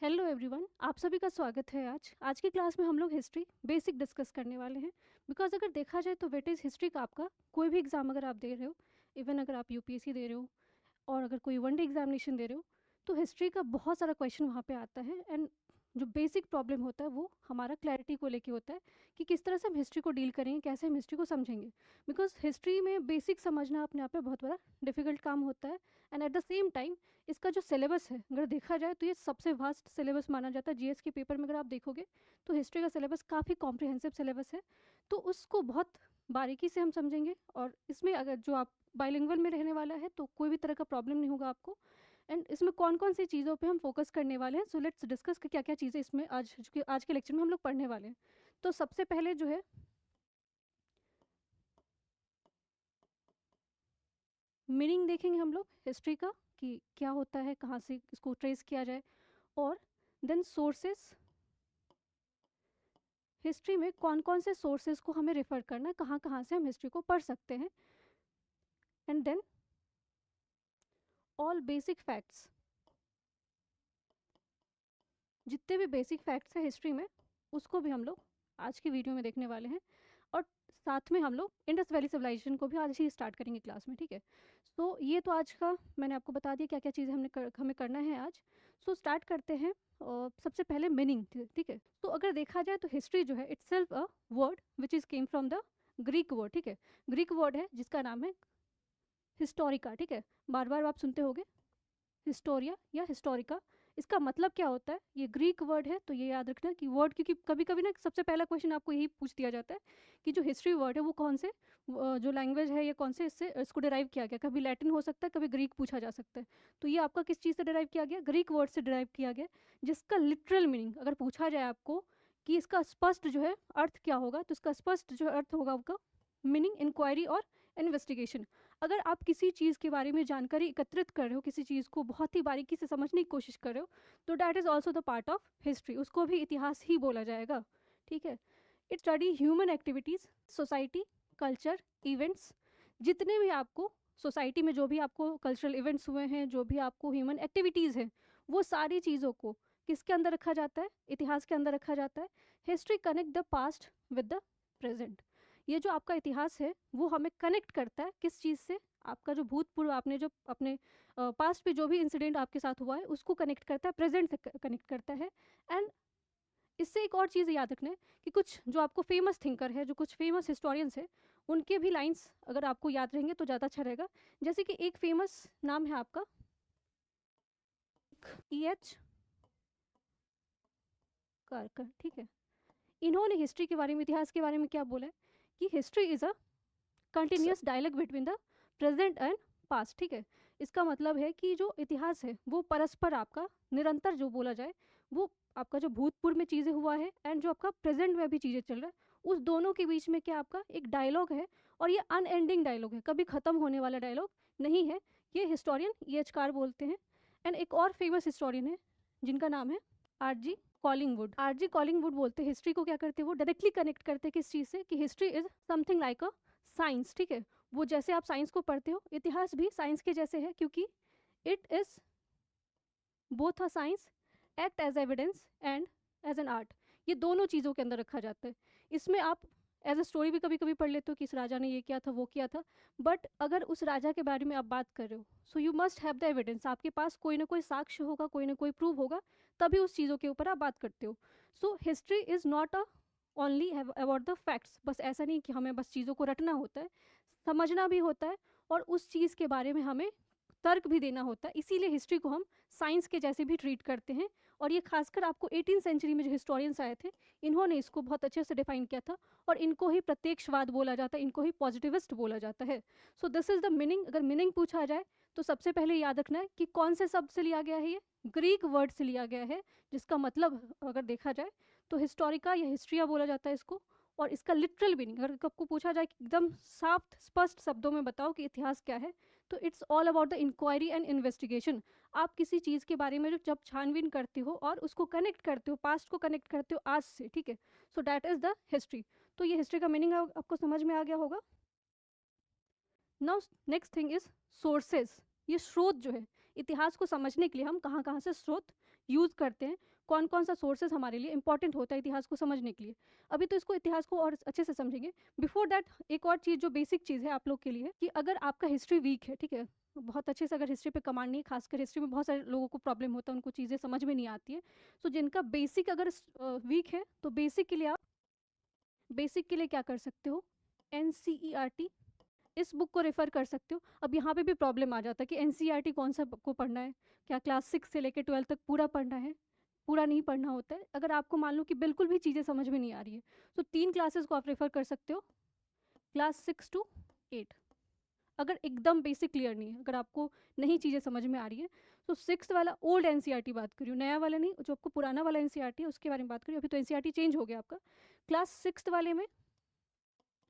Hello everyone, आप सभी का स्वागत है। आज की क्लास में हम लोग हिस्ट्री बेसिक डिस्कस करने वाले हैं। बिकॉज अगर देखा जाए तो वेटेज हिस्ट्री का आपका कोई भी एग्ज़ाम अगर आप दे रहे हो, इवन अगर आप यूपीएससी दे रहे हो और अगर कोई वनडे एग्जामिनेशन दे रहे हो, तो हिस्ट्री का बहुत सारा क्वेश्चन वहाँ पे आता है। एंड जो बेसिक प्रॉब्लम होता है वो हमारा क्लैरिटी को लेके होता है कि किस तरह से हम हिस्ट्री को डील करेंगे, कैसे हम हिस्ट्री को समझेंगे। बिकॉज हिस्ट्री में बेसिक समझना अपने आप में बहुत बड़ा डिफिकल्ट काम होता है। And at the same time इसका जो सिलेबस है अगर देखा जाए तो ये सबसे वास्ट सिलेबस माना जाता है। जीएस के पेपर में अगर आप देखोगे तो हिस्ट्री का सिलेबस काफ़ी कॉम्प्रिहेंसिव सिलेबस है। तो उसको बहुत बारीकी से हम समझेंगे। और इसमें अगर जो आप बाइलिंगुअल में रहने वाला है तो कोई भी तरह का प्रॉब्लम नहीं होगा आपको। एंड इसमें कौन कौन सी चीज़ों पे हम फोकस करने वाले हैं, सो लेट्स डिस्कस कि क्या क्या चीज़ें इसमें आज के लेक्चर में हम लोग पढ़ने वाले हैं। तो सबसे पहले जो है मीनिंग देखेंगे हम लोग हिस्ट्री का कि क्या होता है, कहाँ से इसको ट्रेस किया जाए। और देन सोर्सेस, हिस्ट्री में कौन कौन से सोर्सेज को हमें रेफर करना है, कहाँ कहाँ से हम हिस्ट्री को पढ़ सकते हैं। And then all basic facts, जितने भी बेसिक फैक्ट्स हैं हिस्ट्री में उसको भी हम लोग आज की वीडियो में देखने वाले हैं। और साथ में हम लोग इंडस वैली सिविलाइजेशन को भी आज ही स्टार्ट करेंगे क्लास में, ठीक है। सो ये तो आज का मैंने आपको बता दिया क्या क्या चीज़ें हमें करना है आज। सो स्टार्ट करते हैं। सबसे पहले मीनिंग, ठीक है। तो अगर देखा जाए तो हिस्ट्री जो है it's self a word which is came from the Greek word, ठीक है। ग्रीक वर्ड है जिसका नाम है हिस्टोरिका, ठीक है। बार बार आप सुनते होगे हिस्टोरिया या हिस्टोरिका। इसका मतलब क्या होता है, ये ग्रीक वर्ड है तो ये याद रखना कि वर्ड, क्योंकि कभी कभी ना सबसे पहला क्वेश्चन आपको यही पूछ दिया जाता है कि जो हिस्ट्री वर्ड है वो कौन से जो लैंग्वेज है या कौन से इससे इसको डिराइव किया गया। कभी लैटिन हो सकता है, कभी ग्रीक पूछा जा सकता है। तो ये आपका किस चीज़ से डिराइव किया गया, ग्रीक वर्ड से डिराइव किया गया। जिसका लिटरल मीनिंग अगर पूछा जाए आपको कि इसका स्पष्ट जो है अर्थ क्या होगा, तो इसका स्पष्ट जो अर्थ होगा उसका मीनिंग इंक्वायरी और इन्वेस्टिगेशन। अगर आप किसी चीज़ के बारे में जानकारी एकत्रित कर रहे हो, किसी चीज़ को बहुत ही बारीकी से समझने की कोशिश कर रहे हो, तो that is also the part of history, उसको भी इतिहास ही बोला जाएगा, ठीक है। It study human activities, society, culture, events. जितने भी आपको सोसाइटी में जो भी आपको कल्चरल इवेंट्स हुए हैं, जो भी आपको ह्यूमन एक्टिविटीज़ हैं, वो सारी चीज़ों को किसके अंदर रखा जाता है, इतिहास के अंदर रखा जाता है। History connect the past with the present. ये जो आपका इतिहास है वो हमें कनेक्ट करता है किस चीज़ से, आपका जो भूतपूर्व आपने जो अपने पास्ट पे जो भी इंसिडेंट आपके साथ हुआ है उसको कनेक्ट करता है, प्रेजेंट से कनेक्ट करता है। एंड इससे एक और चीज़ याद रखना है कि कुछ जो आपको फेमस थिंकर है, जो कुछ फेमस हिस्टोरियंस है, उनके भी लाइंस अगर आपको याद रहेंगे तो ज़्यादा अच्छा रहेगा। जैसे कि एक फेमस नाम है आपका E.H. कार्कर, ठीक है। इन्होंने हिस्ट्री के बारे में, इतिहास के बारे में क्या बोला है कि history is a continuous dialogue between the present and past, ठीक है। इसका मतलब है कि जो इतिहास है वो परस्पर आपका निरंतर जो बोला जाए, वो आपका जो भूतपूर्व में चीज़ें हुआ है एंड जो आपका प्रेजेंट में भी चीज़ें चल रहा है, उस दोनों के बीच में क्या आपका एक डायलॉग है। और ये अनएंडिंग डायलॉग है, कभी ख़त्म होने वाला डायलॉग नहीं है। ये हिस्टोरियन E.H. कार बोलते हैं। एंड एक और फेमस हिस्टोरियन है जिनका नाम है R.G. कॉलिंगवुड। R.G. कॉलिंगवुड बोलते हैं हिस्ट्री को क्या करते हैं, वो डायरेक्टली कनेक्ट करते हैं किस चीज़ से, कि history is something like a science, ठीक है। वो जैसे आप साइंस को पढ़ते हो, इतिहास भी साइंस के जैसे है, क्योंकि it is both a science, act as evidence and as an art. ये दोनों चीज़ों के अंदर रखा जाता है। इसमें आप एज अ स्टोरी भी कभी कभी पढ़ लेते हो कि इस राजा ने ये किया था, वो किया था। बट अगर उस राजा के बारे में आप बात कर रहे हो, so you must have the evidence, आपके पास कोई ना कोई साक्ष्य होगा, कोई ना कोई प्रूव होगा, तभी उस चीज़ों के ऊपर आप बात करते हो। So history is not a only about the facts. बस ऐसा नहीं कि हमें बस चीज़ों को रटना होता है, समझना भी होता है और उस चीज़ के बारे में हमें तर्क भी देना होता है। इसीलिए हिस्ट्री को हम साइंस के जैसे भी ट्रीट करते हैं। और ये खासकर आपको 18 सेंचुरी में जो हिस्टोरियंस आए थे, इन्होंने इसको बहुत अच्छे से डिफाइन किया था। और इनको ही प्रत्यक्षवाद बोला जाता है, इनको ही पॉजिटिविस्ट बोला जाता है। So this is the meaning. अगर मीनिंग पूछा जाए तो सबसे पहले याद रखना है कि कौन से शब्द से लिया गया है, ये ग्रीक वर्ड से लिया गया है, जिसका मतलब अगर देखा जाए तो हिस्टोरिका या हिस्ट्रिया बोला जाता है इसको। और इसका लिटरल मीनिंग अगर आपको पूछा जाए कि एकदम साफ स्पष्ट शब्दों में बताओ कि इतिहास क्या है, तो it's all about the inquiry and investigation. आप किसी चीज़ के बारे में जब छानबीन करते हो और उसको कनेक्ट करते हो, पास्ट को कनेक्ट करते हो आज से, ठीक है। So that is the history. तो ये हिस्ट्री का मीनिंग आपको समझ में आ गया होगा। Now next thing is sources. ये स्रोत जो है, इतिहास को समझने के लिए हम कहाँ कहाँ से स्रोत यूज़ करते हैं, कौन कौन सा सोर्सेज हमारे लिए इंपॉर्टेंट होता है इतिहास को समझने के लिए। अभी तो इसको इतिहास को और अच्छे से समझेंगे। बिफोर दैट एक और चीज़ जो बेसिक चीज़ है आप लोग के लिए, कि अगर आपका हिस्ट्री वीक है, ठीक है, बहुत अच्छे से अगर हिस्ट्री पे कमांड नहीं है, खासकर हिस्ट्री में बहुत सारे लोगों को प्रॉब्लम होता है, उनको चीज़ें समझ में नहीं आती है। तो जिनका बेसिक अगर वीक है, तो बेसिक के लिए आप क्या कर सकते हो, NCERT इस बुक को रेफ़र कर सकते हो। अब यहाँ पे भी प्रॉब्लम आ जाता है कि NCERT कौन सा को पढ़ना है, क्या क्लास 6 से लेकर 12 तक पूरा पढ़ना है, पूरा नहीं पढ़ना होता है। अगर आपको मान लो कि बिल्कुल भी चीज़ें समझ में नहीं आ रही है, तो 3 क्लासेस को आप रेफ़र कर सकते हो, क्लास 6 to 8। अगर एकदम बेसिक क्लियर नहीं है, अगर आपको नहीं चीज़ें समझ में आ रही है, तो 6th वाला ओल्ड NCERT बात करी हूँ, नया वाला नहीं, जो आपको पुराना वाला NCERT है उसके बारे में बात करी। अभी तो NCERT चेंज हो गया आपका। क्लास 6th वाले में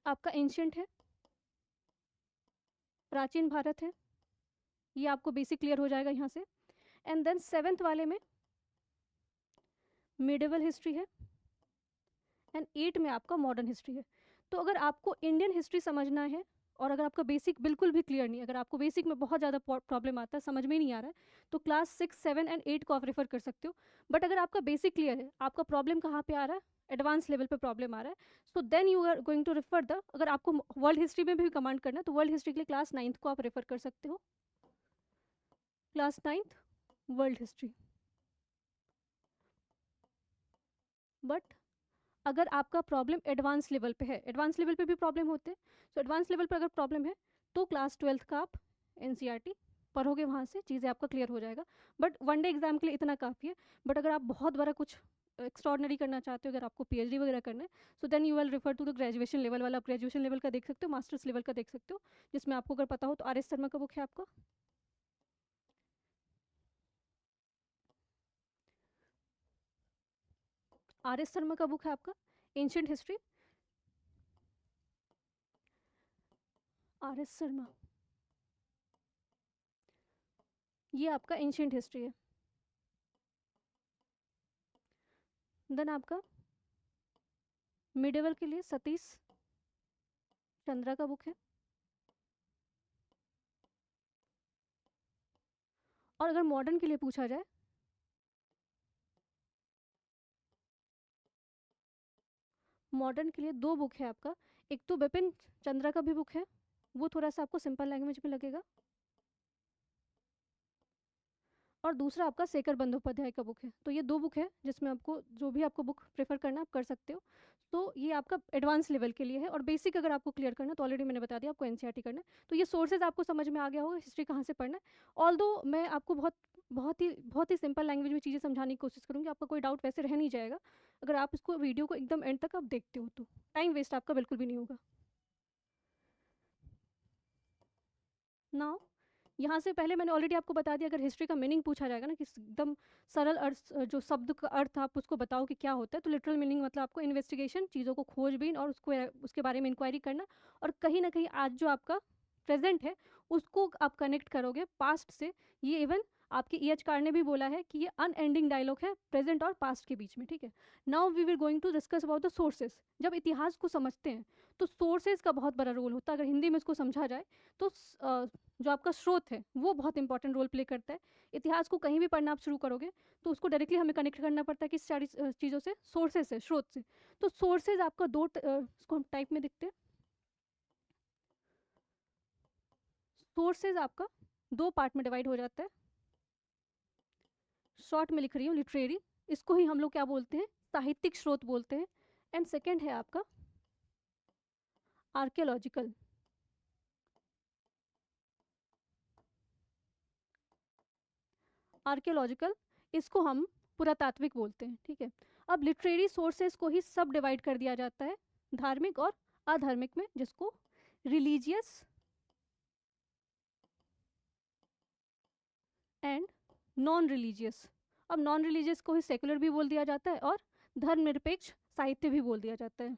आपका एंशिएंट है, प्राचीन भारत है, ये आपको बेसिक क्लियर हो जाएगा यहाँ से। एंड देन 7th वाले में मिडिवल हिस्ट्री है, एंड 8 में आपका मॉडर्न हिस्ट्री है। तो अगर आपको इंडियन हिस्ट्री समझना है और अगर आपका बेसिक बिल्कुल भी क्लियर नहीं है, अगर आपको बेसिक में बहुत ज़्यादा प्रॉब्लम आता है, समझ में नहीं आ रहा है, तो क्लास 6, 7 एंड 8 को आप रेफर कर सकते हो। बट अगर आपका बेसिक क्लियर है, आपका प्रॉब्लम कहाँ पे आ रहा है, एडवांस लेवल पे प्रॉब्लम आ रहा है, so then you are going to refer the, अगर आपको वर्ल्ड हिस्ट्री में भी कमांड करना है, तो वर्ल्ड हिस्ट्री के लिए क्लास 9th को आप रेफर कर सकते हो, class 9th world history. But अगर आपका प्रॉब्लम एडवांस लेवल पे है, एडवांस लेवल पे भी प्रॉब्लम होते हैं, तो एडवांस लेवल पर अगर प्रॉब्लम है, तो क्लास 12th का आप NCERT पढ़ोगे, वहाँ से चीज़ें आपका क्लियर हो जाएगा। बट वन डे एग्जाम के लिए इतना काफ़ी है। बट अगर आप बहुत बड़ा कुछ एक्स्ट्रॉर्डनरी करना चाहते हो, अगर आपको PhD वगैरह करना है, so then you will refer to the graduation level वाला। आप ग्रेजुएशन लेवल का देख सकते हो, मास्टर्स लेवल का देख सकते हो, जिसमें आपको अगर पता हो तो RS शर्मा का बुक है आपका, RS शर्मा का बुक है आपका एंशिएंट हिस्ट्री, RS शर्मा, ये आपका एंशिएंट हिस्ट्री है। देन आपका मिडिवल के लिए सतीश चंद्रा का बुक है। और अगर मॉडर्न के लिए पूछा जाए, मॉडर्न के लिए 2 बुक है आपका, एक तो बिपिन चंद्रा का भी बुक है, वो थोड़ा सा आपको सिंपल लैंग्वेज में लगेगा, और दूसरा आपका शेखर बंदोपाध्याय का बुक है। तो ये 2 बुक है जिसमें आपको जो भी आपको बुक प्रेफर करना आप कर सकते हो। तो ये आपका एडवांस लेवल के लिए है, और बेसिक अगर आपको क्लियर करना है तो ऑलरेडी मैंने बता दिया, आपको NCERT करना है। तो ये सोर्सेज आपको समझ में आ गया होगा हिस्ट्री कहाँ से पढ़ना है। ऑल्दो मैं आपको बहुत ही सिंपल लैंग्वेज में चीज़ें समझाने की कोशिश करूँगी, आपका कोई डाउट वैसे रह नहीं जाएगा अगर आप इसको वीडियो को एकदम एंड तक आप देखते हो, तो टाइम वेस्ट आपका बिल्कुल भी नहीं होगा। नाउ यहाँ से पहले मैंने ऑलरेडी आपको बता दिया, अगर हिस्ट्री का मीनिंग पूछा जाएगा ना, कि एकदम सरल अर्थ, जो शब्द का अर्थ आप उसको बताओ कि क्या होता है, तो लिटरल मीनिंग मतलब आपको इन्वेस्टिगेशन, चीज़ों को खोजबीन और उसको उसके बारे में इंक्वायरी करना, और कहीं ना कहीं आज जो आपका प्रेजेंट है उसको आप कनेक्ट करोगे पास्ट से। ये इवन आपके EH कार ने भी बोला है कि ये अनएंडिंग डायलॉग है प्रेजेंट और पास्ट के बीच में, ठीक है। Now we will going to discuss about the sources. जब इतिहास को समझते हैं तो सोर्सेज का बहुत बड़ा रोल होता है। अगर हिंदी में इसको समझा जाए तो जो आपका स्रोत है वो बहुत इंपॉर्टेंट रोल प्ले करता है। इतिहास को कहीं भी पढ़ना आप शुरू करोगे तो उसको डायरेक्टली हमें कनेक्ट करना पड़ता है किस सारी चीज़ों से, सोर्सेज से, स्रोत से। तो सोर्सेज आपका इसको हम टाइप में देखते हैं। सोर्सेज आपका 2 पार्ट में डिवाइड हो जाता है। शॉर्ट में लिख रही हूँ लिटरेरी, इसको ही हम लोग क्या बोलते हैं, साहित्यिक स्रोत बोलते हैं। एंड सेकेंड है आपका आर्कियोलॉजिकल। आर्कियोलॉजिकल इसको हम पुरातात्विक बोलते हैं, ठीक है। अब लिटरेरी सोर्सेज को ही सब डिवाइड कर दिया जाता है, धार्मिक और अधार्मिक में, जिसको रिलीजियस एंड नॉन रिलीजियस। अब नॉन रिलीजियस को ही सेकुलर भी बोल दिया जाता है और धर्मनिरपेक्ष साहित्य भी बोल दिया जाता है,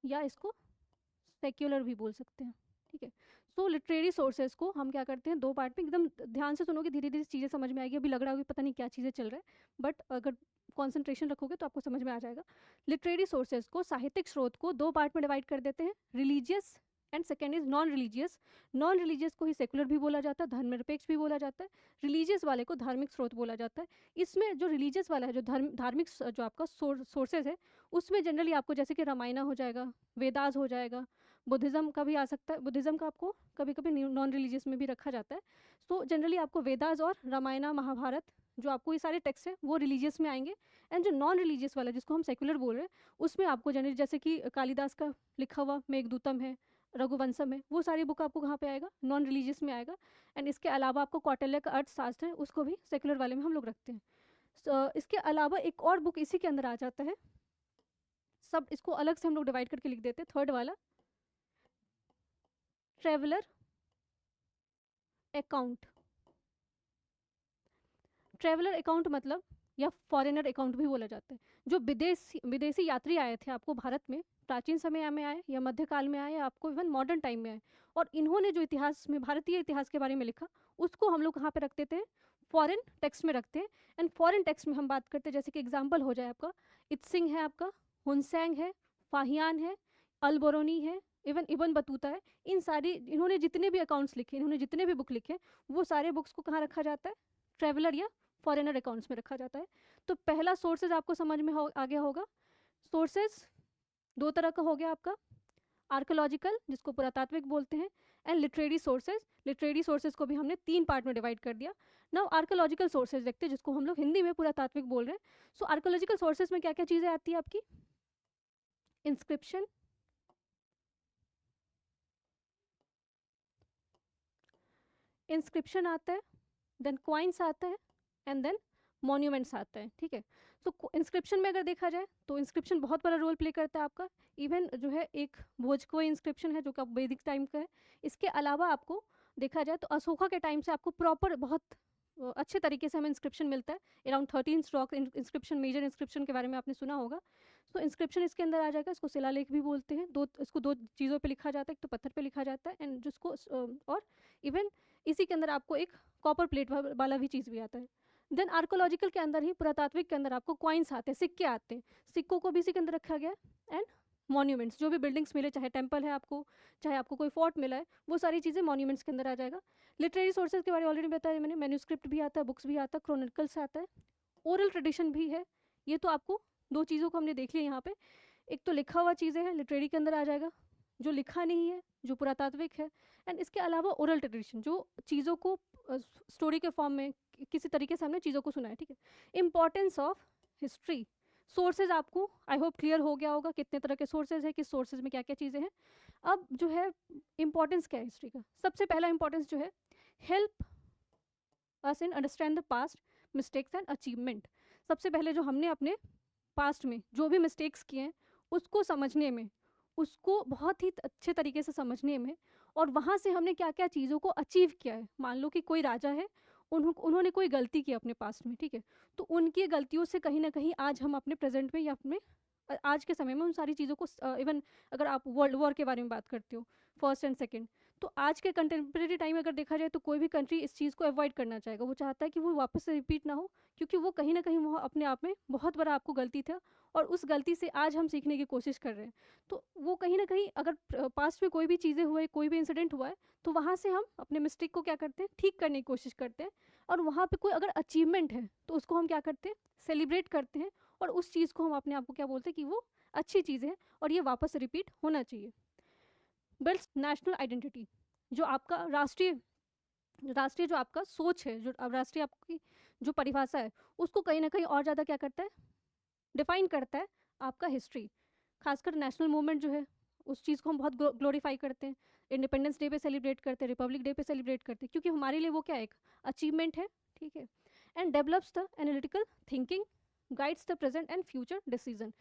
या इसको सेक्युलर भी बोल सकते हैं, ठीक है। सो लिटरेरी सोर्सेज को हम क्या करते हैं 2 पार्ट में, एकदम ध्यान से सुनोगे धीरे धीरे चीज़ें समझ में आएगी। अभी लग रहा होगा पता नहीं क्या चीज़ें चल रहा है, बट अगर कॉन्सेंट्रेशन रखोगे तो आपको समझ में आ जाएगा। लिटरेरी सोर्सेज को, साहित्यिक स्रोत को 2 पार्ट में डिवाइड कर देते हैं, religious and second is non religious. Non religious को ही सेकुलर भी बोला जाता है, धर्मनिरपेक्ष भी बोला जाता है। रिलीजियस वाले को धार्मिक स्रोत बोला जाता है। इसमें जो रिलीजियस वाला है, जो धार्मिक जो आपका सोर्सेज है, उसमें जनरली आपको जैसे कि रामायणा हो जाएगा, वेदास हो जाएगा, बुद्धिज़्म का भी आ सकता है। बुद्धिज़्म का आपको कभी कभी नॉन रिलीजियस में भी रखा जाता है। तो जनरली आपको वेदास और रामायणा, महाभारत, जो आपको ये सारे टेक्स्ट हैं वो रिलीजियस में आएंगे। एंड जो नॉन रिलीजियस वाला, जिसको हम सेकुलर बोल रहे हैं, उसमें आपको जनरली जैसे कि कालिदास का लिखा हुआ मेघदूतम है, रघुवंशम है, वो सारी बुक आपको कहाँ पे आएगा, नॉन रिलीजियस में आएगा। एंड इसके अलावा आपको कौटिल्य का अर्थशास्त्र है, उसको भी सेकुलर वाले में हम लोग रखते हैं। इसके अलावा एक और बुक इसी के अंदर आ जाता है, सब इसको अलग से हम लोग डिवाइड करके लिख देते हैं। थर्ड वाला, ट्रेवलर अकाउंट। ट्रेवलर अकाउंट मतलब, या फॉरेनर अकाउंट भी बोला जाता है, जो विदेशी यात्री आए थे आपको भारत में, प्राचीन समय में आए या मध्यकाल में आए या आपको इवन मॉडर्न टाइम में आए, और इन्होंने जो इतिहास में, भारतीय इतिहास के बारे में लिखा, उसको हम लोग कहाँ पे रख देते हैं, फॉरेन टेक्स्ट में रखते हैं। एंड फॉरेन टेक्स्ट में हम बात करते हैं, जैसे कि एग्जाम्पल हो जाए आपका इत्सिंग है, आपका हुनसैंग है, फाहियान है, अलबोरोनी है, इवन इबन बतूता है। इन सारी, इन्होंने जितने भी अकाउंट्स लिखे, इन्होंने जितने भी बुक लिखे, वो सारे बुक्स को कहाँ रखा जाता है, ट्रेवलर या फॉरेनर अकाउंट्स में रखा जाता है। तो पहला सोर्सेज आपको समझ में आ गया होगा। सोर्सेज दो तरह का हो गया आपका, आर्कोलॉजिकल, जिसको पुरातात्विक बोलते हैं, and literary sources. Literary sources को भी हमने 3 पार्ट में डिवाइड कर दिया। नाउ आर्कोलॉजिकल सोर्सेज देखते हैं, जिसको हम लोग हिंदी में पुरातात्विक बोल रहे हैं। सो आर्कोलॉजिकल सोर्सेज में क्या क्या चीज़ें आती है आपकी, इंस्क्रिप्शन, इंस्क्रिप्शन आता है, देन क्वाइंस आता है, एंड देन मॉन्यूमेंट्स आता है। ठीक है, तो इंस्क्रिप्शन में अगर देखा जाए तो इंस्क्रिप्शन बहुत बड़ा रोल प्ले करता है आपका। इवन जो है एक भोजकोई इंस्क्रिप्शन है, जो कि वैदिक टाइम का है। इसके अलावा आपको देखा जाए तो अशोका के टाइम से आपको प्रॉपर बहुत अच्छे तरीके से हमें इंस्क्रिप्शन मिलता है। Around 13 stock inscription, major inscription के बारे में आपने सुना होगा। तो इंस्क्रिप्शन इसके अंदर आ जाएगा। इसको शिलालेख भी बोलते हैं। इसको दो चीज़ों पे लिखा जाता है, एक तो पत्थर पे लिखा जाता है, एंड जिसको और इवन इसी के अंदर आपको एक कॉपर प्लेट वाला भी चीज़ भी आता है। देन आर्कोलॉजिकल के अंदर ही, पुरातात्विक के अंदर आपको क्वाइंस आते हैं, सिक्के आते हैं। सिक्कों को भी इसी के अंदर रखा गया। एंड मॉन्यूमेंट्स, जो भी बिल्डिंग्स मिले, चाहे टेम्पल है आपको, चाहे आपको कोई फोर्ट मिला है, वो सारी चीज़ें मॉन्यूमेंट्स के अंदर आ जाएगा। लिटरेरी सोर्सेज के बारे में ऑलरेडी बताया मैंने, मैन्यूस्क्रिप्ट भी आता है, बुक्स भी आता है, क्रोनिकल्स आता है, ओरल ट्रेडिशन भी है। ये तो आपको दो चीज़ों को हमने देख लिया यहाँ पे। एक तो लिखा हुआ चीज़ें हैं, लिटरेरी के अंदर आ जाएगा, जो लिखा नहीं है, जो पुरातात्विक है। एंड इसके अलावा ओरल ट्रेडिशन, जो चीज़ों को स्टोरी के फॉर्म में किसी तरीके से हमने चीज़ों को सुना है। ठीक है, इंपॉर्टेंस ऑफ हिस्ट्री। सोर्सेज आपको आई होप क्लियर हो गया होगा, कितने तरह के सोर्सेज है, किस सोर्सेज में क्या क्या चीज़ें हैं। अब जो है इंपॉर्टेंस क्या है हिस्ट्री का, सबसे पहला इंपॉर्टेंस जो है, help us in understand the past mistakes and achievement. सबसे पहले जो हमने अपने पास्ट में जो भी मिस्टेक्स किए हैं, उसको समझने में, उसको बहुत ही अच्छे तरीके से समझने में, और वहाँ से हमने क्या क्या चीज़ों को अचीव किया है। मान लो कि कोई राजा है, उन्होंने कोई गलती की अपने पास्ट में, ठीक है, तो उनकी गलतियों से कहीं ना कहीं आज हम अपने प्रेजेंट में या अपने आज के समय में उन सारी चीज़ों को, इवन अगर आप वर्ल्ड वॉर के बारे में बात करते हो, फर्स्ट एंड सेकेंड, तो आज के कंटेम्प्रेरी टाइम में अगर देखा जाए तो कोई भी कंट्री इस चीज़ को अवॉइड करना चाहेगा। वो चाहता है कि वो वापस से रिपीट ना हो, क्योंकि वो कहीं ना कहीं वो अपने आप में बहुत बड़ा आपको गलती था, और उस गलती से आज हम सीखने की कोशिश कर रहे हैं। तो वो कहीं ना कहीं, अगर पास्ट में कोई भी चीज़ें हुए, कोई भी इंसिडेंट हुआ है, तो वहाँ से हम अपने मिस्टेक को क्या करते हैं, ठीक करने की कोशिश करते हैं। और वहाँ पे कोई अगर अचीवमेंट है तो उसको हम क्या करते हैं, सेलिब्रेट करते हैं, और उस चीज़ को हम अपने आप को क्या बोलते हैं कि वो अच्छी चीज़ है और ये वापस रिपीट होना चाहिए। बिल्ड्स नेशनल आइडेंटिटी, जो आपका राष्ट्रीय राष्ट्रीय जो आपका सोच है, जो राष्ट्रीय आपकी जो परिभाषा है, उसको कहीं ना कहीं और ज़्यादा क्या करता है, डिफाइन करता है आपका हिस्ट्री। खासकर नेशनल मूवमेंट जो है, उस चीज़ को हम बहुत ग्लोरीफाई करते हैं, इंडिपेंडेंस डे पे सेलिब्रेट करते हैं, रिपब्लिक डे पे सेलिब्रेट करते हैं, क्योंकि हमारे लिए वो क्या एक अचीवमेंट है। ठीक है, and develops the analytical thinking, guides the present and future decision.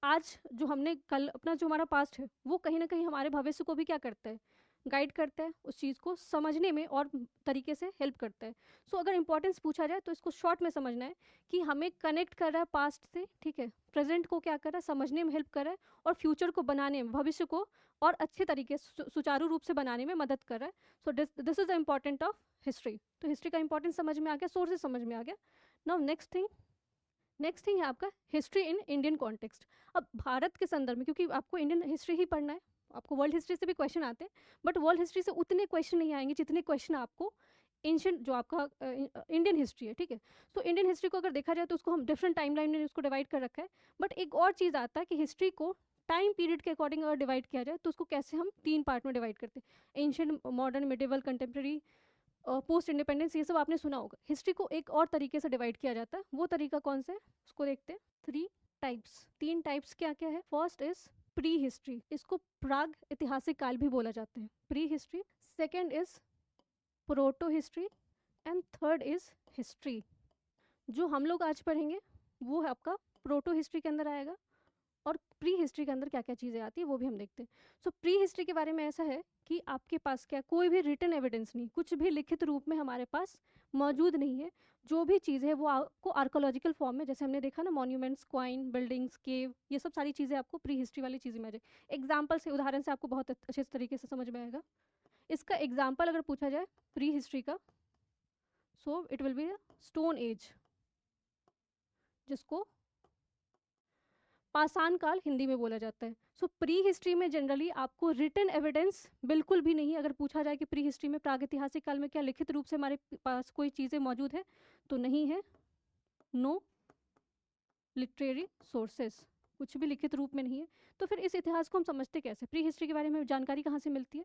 आज जो हमने कल अपना जो हमारा पास्ट है, वो कहीं ना कहीं हमारे भविष्य को भी क्या करता है, गाइड करता है, उस चीज़ को समझने में और तरीके से हेल्प करता है। सो अगर इंपॉर्टेंस पूछा जाए तो इसको शॉर्ट में समझना है कि हमें कनेक्ट कर रहा है पास्ट से, ठीक है, प्रेजेंट को क्या कर रहा है, समझने में हेल्प कर रहा है, और फ्यूचर को बनाने में, भविष्य को और अच्छे तरीके से सुचारू रूप से बनाने में मदद कर रहा है। So this is the important of history. तो हिस्ट्री का इंपॉर्टेंस समझ में आ गया, सोर्सेज समझ में आ गया। नाउ नेक्स्ट थिंग है आपका हिस्ट्री इन इंडियन कॉन्टेक्स्ट। अब भारत के संदर्भ में, क्योंकि आपको इंडियन हिस्ट्री ही पढ़ना है, आपको वर्ल्ड हिस्ट्री से भी क्वेश्चन आते हैं, बट वर्ल्ड हिस्ट्री से उतने क्वेश्चन नहीं आएंगे जितने क्वेश्चन आपको एंशियंट जो आपका इंडियन हिस्ट्री है, ठीक है। तो इंडियन हिस्ट्री को अगर देखा जाए तो उसको हम डिफरेंट टाइम लाइन में उसको डिवाइड कर रखा है, बट एक और चीज़ आता है कि हिस्ट्री को टाइम पीरियड के अकॉर्डिंग अगर डिवाइड किया जाए तो उसको कैसे हम 3 पार्ट में डिवाइड करते हैं, ancient, modern, medieval, contemporary, post independence, ये सब आपने सुना होगा। हिस्ट्री को एक और तरीके से डिवाइड किया जाता है, वो तरीका कौन सा है उसको देखते हैं। 3 टाइप्स, 3 टाइप्स क्या क्या है। फर्स्ट इज प्री हिस्ट्री, इसको प्राग ऐतिहासिक काल भी बोला जाता है, pre history. Second is proto history and third is history. जो हम लोग आज पढ़ेंगे वो है आपका प्रोटो हिस्ट्री के अंदर आएगा, और प्री हिस्ट्री के अंदर क्या क्या चीज़ें आती है वो भी हम देखते हैं। सो प्री हिस्ट्री के बारे में ऐसा है कि आपके पास क्या कोई भी रिटन एविडेंस नहीं, कुछ भी लिखित रूप में हमारे पास मौजूद नहीं है। जो भी चीज़ है वो आपको आर्कोलॉजिकल फॉर्म में, जैसे हमने देखा ना, मॉन्यूमेंट्स, क्वाइन, बिल्डिंग्स, केव, ये सब सारी चीज़ें आपको प्री हिस्ट्री वाली चीज़ें में आ जाए। एग्जाम्पल से, उदाहरण से आपको बहुत अच्छे तरीके से समझ में आएगा। इसका एग्जाम्पल अगर पूछा जाए प्री हिस्ट्री का, so it will be stone age, जिसको पाषाण काल हिंदी में बोला जाता है। सो प्री हिस्ट्री में जनरली आपको रिटन एविडेंस बिल्कुल भी नहीं। अगर पूछा जाए कि प्री हिस्ट्री में, प्रागैतिहासिक काल में क्या लिखित रूप से हमारे पास कोई चीज़ें मौजूद है, तो नहीं है, नो लिटरेरी सोर्सेस, कुछ भी लिखित रूप में नहीं है। तो फिर इस इतिहास को हम समझते कैसे, प्री हिस्ट्री के बारे में जानकारी कहाँ से मिलती है।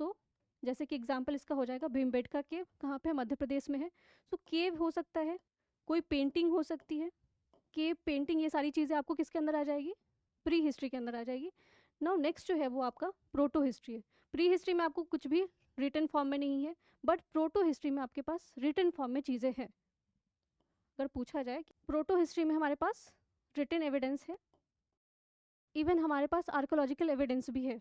तो जैसे कि एग्जाम्पल इसका हो जाएगा भीमबेटका केव, कहाँ पे, मध्य प्रदेश में है। सो केव हो सकता है, कोई पेंटिंग हो सकती है, केव, पेंटिंग, ये सारी चीज़ें आपको किसके अंदर आ जाएगी, प्री हिस्ट्री के अंदर आ जाएगी। नाउ नेक्स्ट जो है वो आपका प्रोटो हिस्ट्री है। प्री हिस्ट्री में आपको कुछ भी रिटन फॉर्म में नहीं है, बट प्रोटो हिस्ट्री में आपके पास रिटन फॉर्म में चीज़ें हैं। अगर पूछा जाए कि प्रोटो हिस्ट्री में हमारे पास रिटन एविडेंस है, इवन हमारे पास आर्कोलॉजिकल एविडेंस भी है,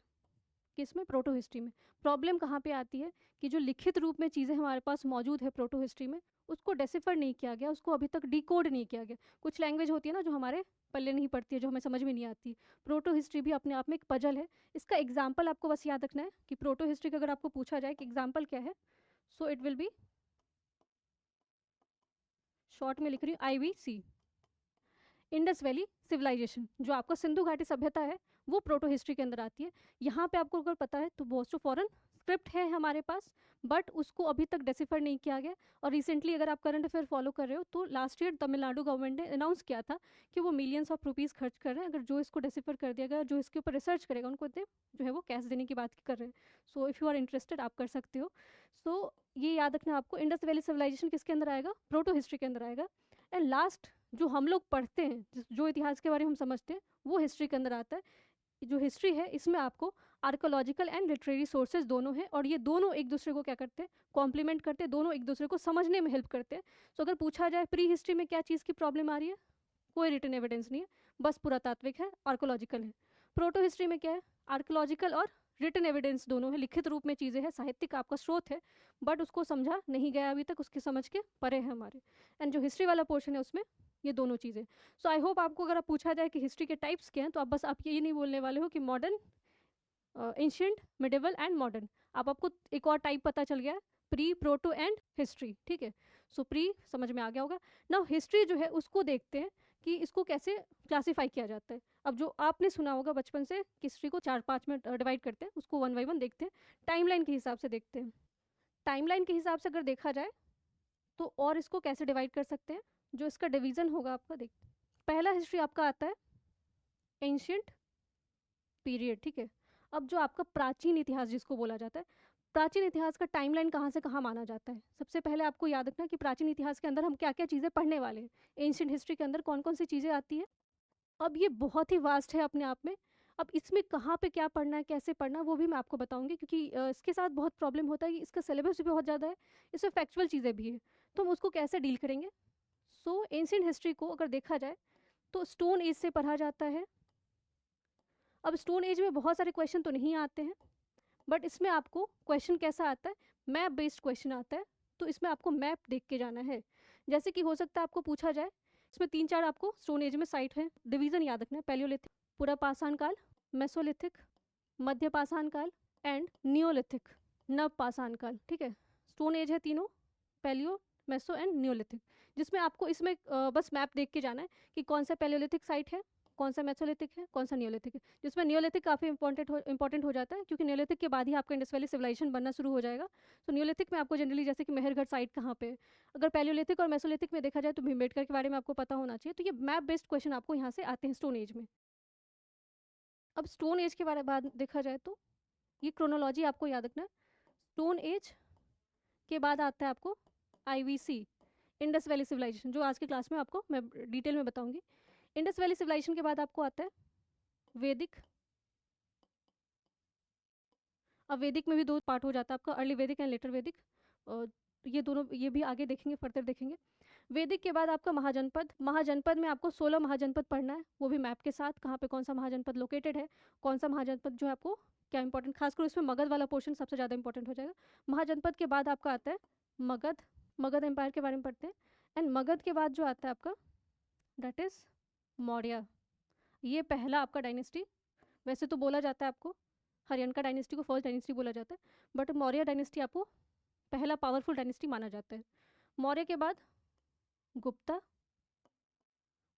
किसमें, प्रोटो हिस्ट्री में। प्रॉब्लम कहाँ पे आती है कि जो लिखित रूप में चीज़ें हमारे पास मौजूद है प्रोटो हिस्ट्री में, उसको डेसिफर नहीं किया गया, उसको अभी तक डिकोड नहीं किया गया। कुछ लैंग्वेज होती है ना जो हमारे पल्ले नहीं पड़ती है, जो हमें समझ में नहीं आती। प्रोटो हिस्ट्री भी अपने आप में एक पजल है। इसका एग्जाम्पल आपको बस याद रखना है कि प्रोटो हिस्ट्री का अगर आपको पूछा जाए कि एग्जाम्पल क्या है, so it will be, short में लिख रही हूँ, IVC, इंडस वैली सिविलाइजेशन। जो आपका सिंधु घाटी सभ्यता है वो प्रोटो हिस्ट्री के अंदर आती है। यहाँ पे आपको अगर पता है तो बहुत फॉरेन स्क्रिप्ट है हमारे पास, बट उसको अभी तक डेसिफर नहीं किया गया। और रिसेंटली अगर आप करंट अफेयर फॉलो कर रहे हो तो लास्ट ईयर तमिलनाडु गवर्नमेंट ने अनाउंस किया था कि वो मिलियंस ऑफ रुपीज़ खर्च कर रहे हैं, अगर जो इसको डेसिफर कर दिया गया, जो इसके ऊपर रिसर्च करेगा, उनको जो है वो कैश देने की बात कर रहे हैं। So if you are interested आप कर सकते हो। सो ये याद रखना आपको, इंडस वैली सिविलाइजेशन किसके अंदर आएगा, प्रोटो हिस्ट्री के अंदर आएगा। एंड लास्ट जो हम लोग पढ़ते हैं, जो इतिहास के बारे में हम समझते हैं, वो हिस्ट्री के अंदर आता है। जो हिस्ट्री है इसमें आपको आर्कोलॉजिकल एंड लिटरेरी सोर्सेज दोनों हैं, और ये दोनों एक दूसरे को क्या करते हैं, कॉम्प्लीमेंट करते हैं, दोनों एक दूसरे को समझने में हेल्प करते हैं। तो अगर पूछा जाए प्री हिस्ट्री में क्या चीज़ की प्रॉब्लम आ रही है, कोई रिटन एविडेंस नहीं है, बस पुरातात्विक है, आर्कोलॉजिकल है। प्रोटो हिस्ट्री में क्या है, आर्कोलॉजिकल और रिटन एविडेंस दोनों है, लिखित रूप में चीज़ें हैं, साहित्यिक आपका स्रोत है, बट उसको समझा नहीं गया अभी तक, उसकी समझ के परे है हमारे। एंड जो हिस्ट्री वाला पोर्शन है उसमें ये दोनों चीज़ें। सो आई होप आपको अगर आप पूछा जाए कि हिस्ट्री के टाइप्स क्या हैं, तो आप बस आप ये नहीं बोलने वाले हो कि modern, ancient, medieval and modern. आपको एक और टाइप पता चल गया, प्री, प्रोटो एंड हिस्ट्री, ठीक है। सो प्री समझ में आ गया होगा। नाउ हिस्ट्री जो है उसको देखते हैं कि इसको कैसे क्लासीफाई किया जाता है। अब जो आपने सुना होगा बचपन से, हिस्ट्री को 4-5 में डिवाइड करते हैं, उसको 1 बाई 1 देखते हैं, टाइमलाइन के हिसाब से देखते हैं। टाइमलाइन के हिसाब से अगर देखा जाए तो और इसको कैसे डिवाइड कर सकते हैं, जो इसका डिवीज़न होगा आपका, देख, पहला हिस्ट्री आपका आता है एंशियंट पीरियड, ठीक है। अब जो आपका प्राचीन इतिहास जिसको बोला जाता है, प्राचीन इतिहास का टाइमलाइन कहाँ से कहाँ माना जाता है। सबसे पहले आपको याद रखना कि प्राचीन इतिहास के अंदर हम क्या क्या चीज़ें पढ़ने वाले हैं, एंशियंट हिस्ट्री के अंदर कौन कौन सी चीज़ें आती है। अब ये बहुत ही वास्ट है अपने आप में। अब इसमें कहाँ पे क्या पढ़ना है, कैसे पढ़ना है, वो भी मैं आपको बताऊंगी, क्योंकि इसके साथ बहुत प्रॉब्लम होता है कि इसका सिलेबस भी बहुत ज़्यादा है, इसमें फैक्चुअल चीज़ें भी है, तो हम उसको कैसे डील करेंगे। सो एंशियंट हिस्ट्री को अगर देखा जाए तो स्टोन एज से पढ़ा जाता है। अब स्टोन एज में बहुत सारे क्वेश्चन तो नहीं आते हैं, बट इसमें आपको क्वेश्चन कैसा आता है, मैप बेस्ड क्वेश्चन आता है। तो इसमें आपको मैप देख के जाना है। जैसे कि हो सकता है आपको पूछा जाए, इसमें 3-4 आपको स्टोन एज में साइट है, डिवीज़न याद रखना है, पैलियोलिथिक, पूरा पाषाण काल, मेसोलिथिक, मध्य पाषाण काल एंड नियोलिथिक, नव पाषाण काल, ठीक है। स्टोन एज है तीनों, पैलियो, मेसो एंड नियोलिथिक, जिसमें आपको इसमें बस मैप देख के जाना है कि कौन सा पैलियोलिथिक साइट है, कौन सा मेसोलिथिक है, कौन सा नियोलिथिक है, जिसमें नियोलिथिक काफ़ी इंपॉर्टेंट हो जाता है, क्योंकि नियोलिथिक के बाद ही आपका इंडस वैली सिविलाइजेशन बनना शुरू हो जाएगा। तो नियोलिथिक में आपको जनरली जैसे कि मेहरगढ़ साइट कहाँ पे है। अगर पैलियोलिथिक और मेसोलिथिक में देखा जाए तो भीमबेटका के बारे में आपको पता होना चाहिए। तो ये मैप बेस्ड क्वेश्चन आपको यहाँ से आते हैं स्टोन एज में। अब स्टोन एज के बारे में बाद देखा जाए तो ये क्रोनोलॉजी आपको याद रखना है। स्टोन एज के बाद आता है आपको IVC, इंडस वैली सिविलाइजेशन, जो आज की क्लास में आपको मैं डिटेल में बताऊंगी। इंडस वैली सिविलाइजेशन के बाद आपको आता है वैदिक। अब वैदिक में भी 2 पार्ट हो जाता है आपका, अर्ली वैदिक एंड लेटर वैदिक। ये दोनों ये भी आगे देखेंगे, फर्दर देखेंगे। वैदिक के बाद आपका महाजनपद। महाजनपद में आपको 16 महाजनपद पढ़ना है, वो भी मैप के साथ, कहाँ पे कौन सा महाजनपद लोकेटेड है, कौन सा महाजनपद जो है आपको क्या इंपॉर्टेंट, खासकर इसमें मगध वाला पोर्शन सबसे ज़्यादा इंपॉर्टेंट हो जाएगा। महाजनपद के बाद आपका आता है मगध, मगध एम्पायर के बारे में पढ़ते हैं। एंड मगध के बाद जो आता है आपका दैट इज़ मौर्य। ये पहला आपका डायनेस्टी, वैसे तो बोला जाता है आपको हरियाणा डायनेस्टी को फर्स्ट डायनेस्टी बोला जाता है, बट मौर्य डायनेस्टी आपको पहला पावरफुल डायनेस्टी माना जाता है। मौर्य के बाद गुप्ता,